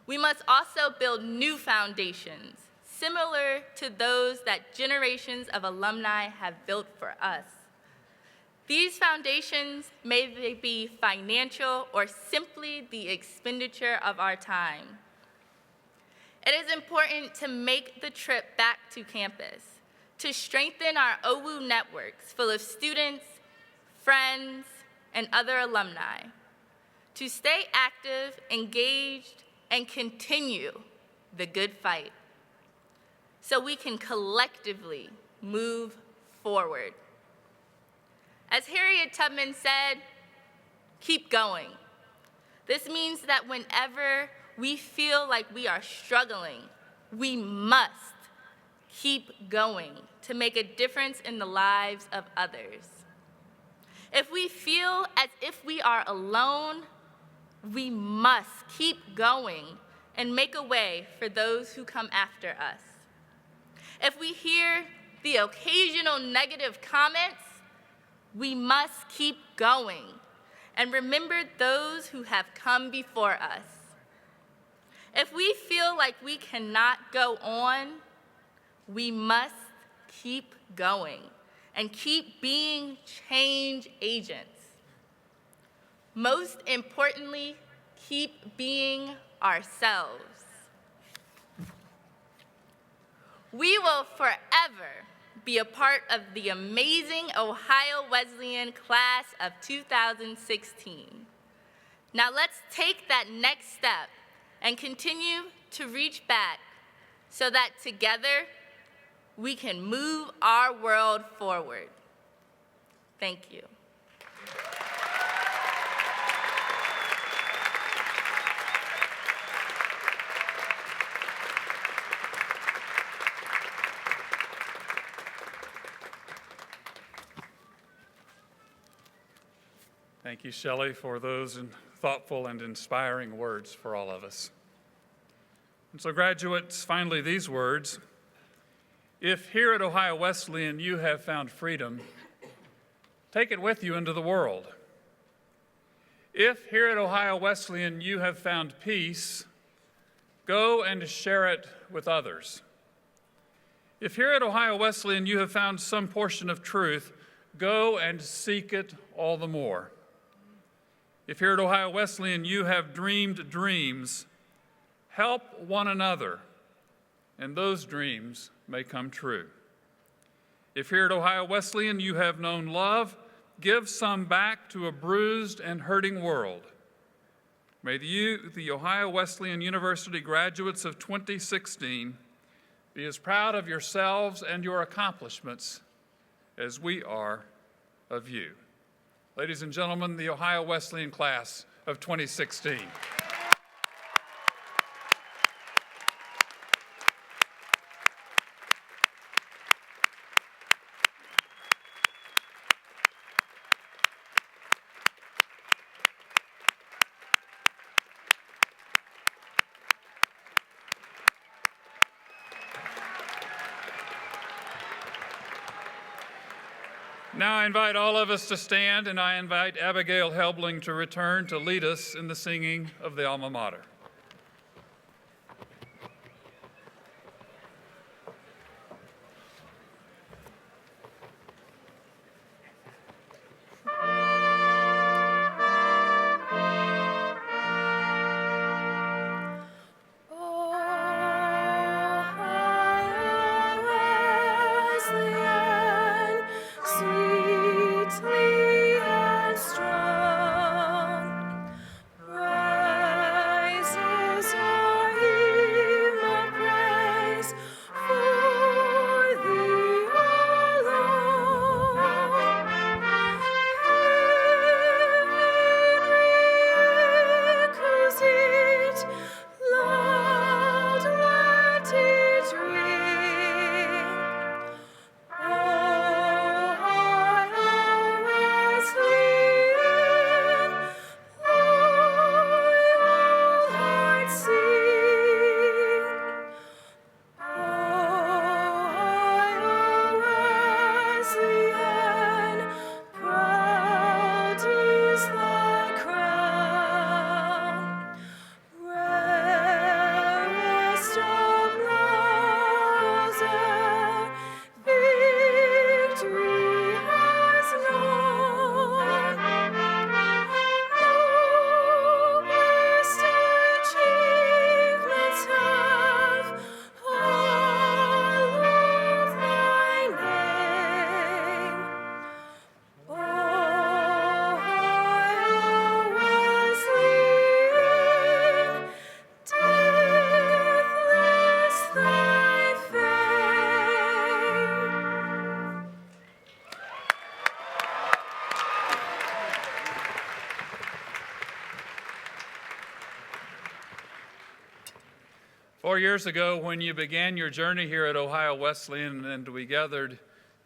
We must also build new foundations, similar to those that generations of alumni have built for us. These foundations, may they be financial or simply the expenditure of our time. It is important to make the trip back to campus, to strengthen our OWU networks full of students, friends, and other alumni, to stay active, engaged, and continue the good fight, so we can collectively move forward. As Harriet Tubman said, keep going. This means that whenever we feel like we are struggling, we must keep going to make a difference in the lives of others. If we feel as if we are alone, we must keep going and make a way for those who come after us. If we hear the occasional negative comments, we must keep going and remember those who have come before us. If we feel like we cannot go on, we must keep going and keep being change agents. Most importantly, keep being ourselves. We will forever be a part of the amazing Ohio Wesleyan class of 2016. Now let's take that next step and continue to reach back so that together we can move our world forward. Thank you. Thank you, Shelley, for those thoughtful and inspiring words for all of us. And so graduates, finally these words: if here at Ohio Wesleyan you have found freedom, take it with you into the world. If here at Ohio Wesleyan you have found peace, go and share it with others. If here at Ohio Wesleyan you have found some portion of truth, go and seek it all the more. If here at Ohio Wesleyan you have dreamed dreams, help one another, and those dreams may come true. If here at Ohio Wesleyan you have known love, give some back to a bruised and hurting world. May the Ohio Wesleyan University graduates of 2016 be as proud of yourselves and your accomplishments as we are of you. Ladies and gentlemen, the Ohio Wesleyan class of 2016. Now I invite all of us to stand, and I invite Abigail Helbling to return to lead us in the singing of the Alma Mater. Four years ago, when you began your journey here at Ohio Wesleyan and we gathered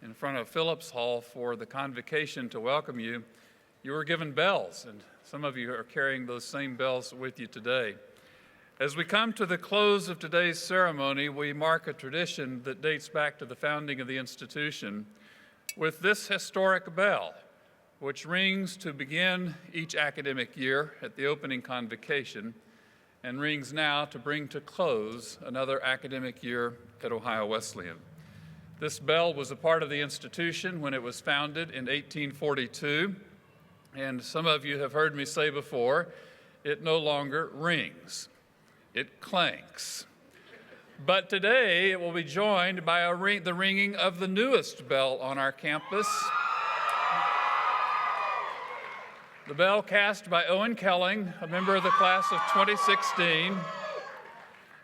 in front of Phillips Hall for the convocation to welcome you, you were given bells, and some of you are carrying those same bells with you today. As we come to the close of today's ceremony, we mark a tradition that dates back to the founding of the institution with this historic bell, which rings to begin each academic year at the opening convocation and rings now to bring to close another academic year at Ohio Wesleyan. This bell was a part of the institution when it was founded in 1842, and some of you have heard me say before, it no longer rings, it clanks. But today it will be joined by the ringing of the newest bell on our campus. The bell cast by Owen Kelling, a member of the class of 2016.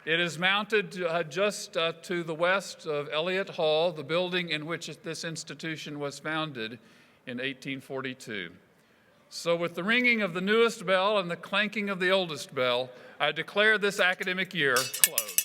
It is mounted just to the west of Elliott Hall, the building in which this institution was founded in 1842. So with the ringing of the newest bell and the clanking of the oldest bell, I declare this academic year closed.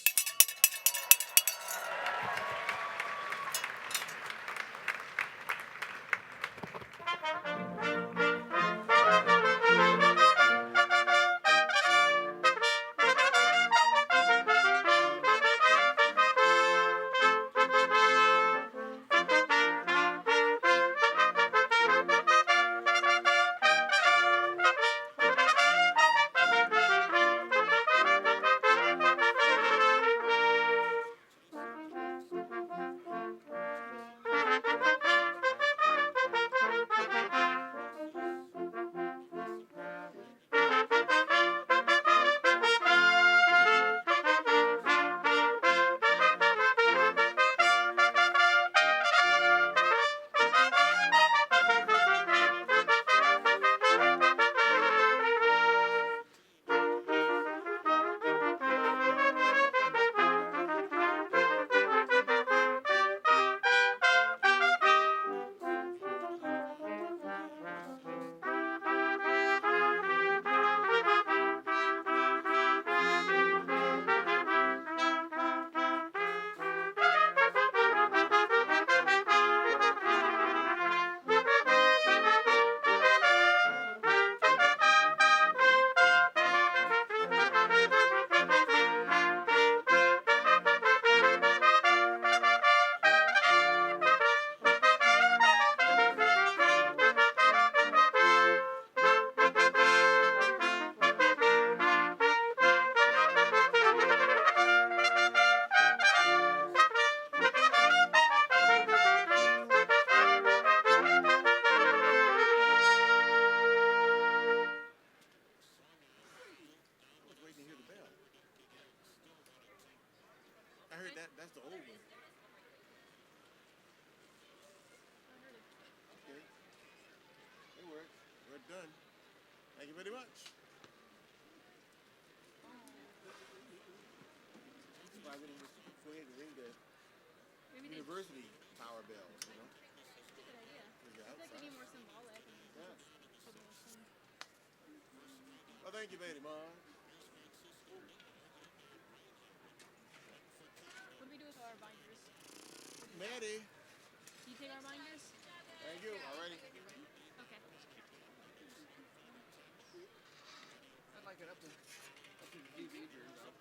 you very much. Why we didn't just go ahead and ring the university power bells, you know? That's a good idea. Yeah, I feel like we need more symbolic. yeah. Well, thank you very much. What do we do with our binders? Maddie, Do you take our binders? thank you. Alrighty. Okay. I'd like it up to the DV, you know.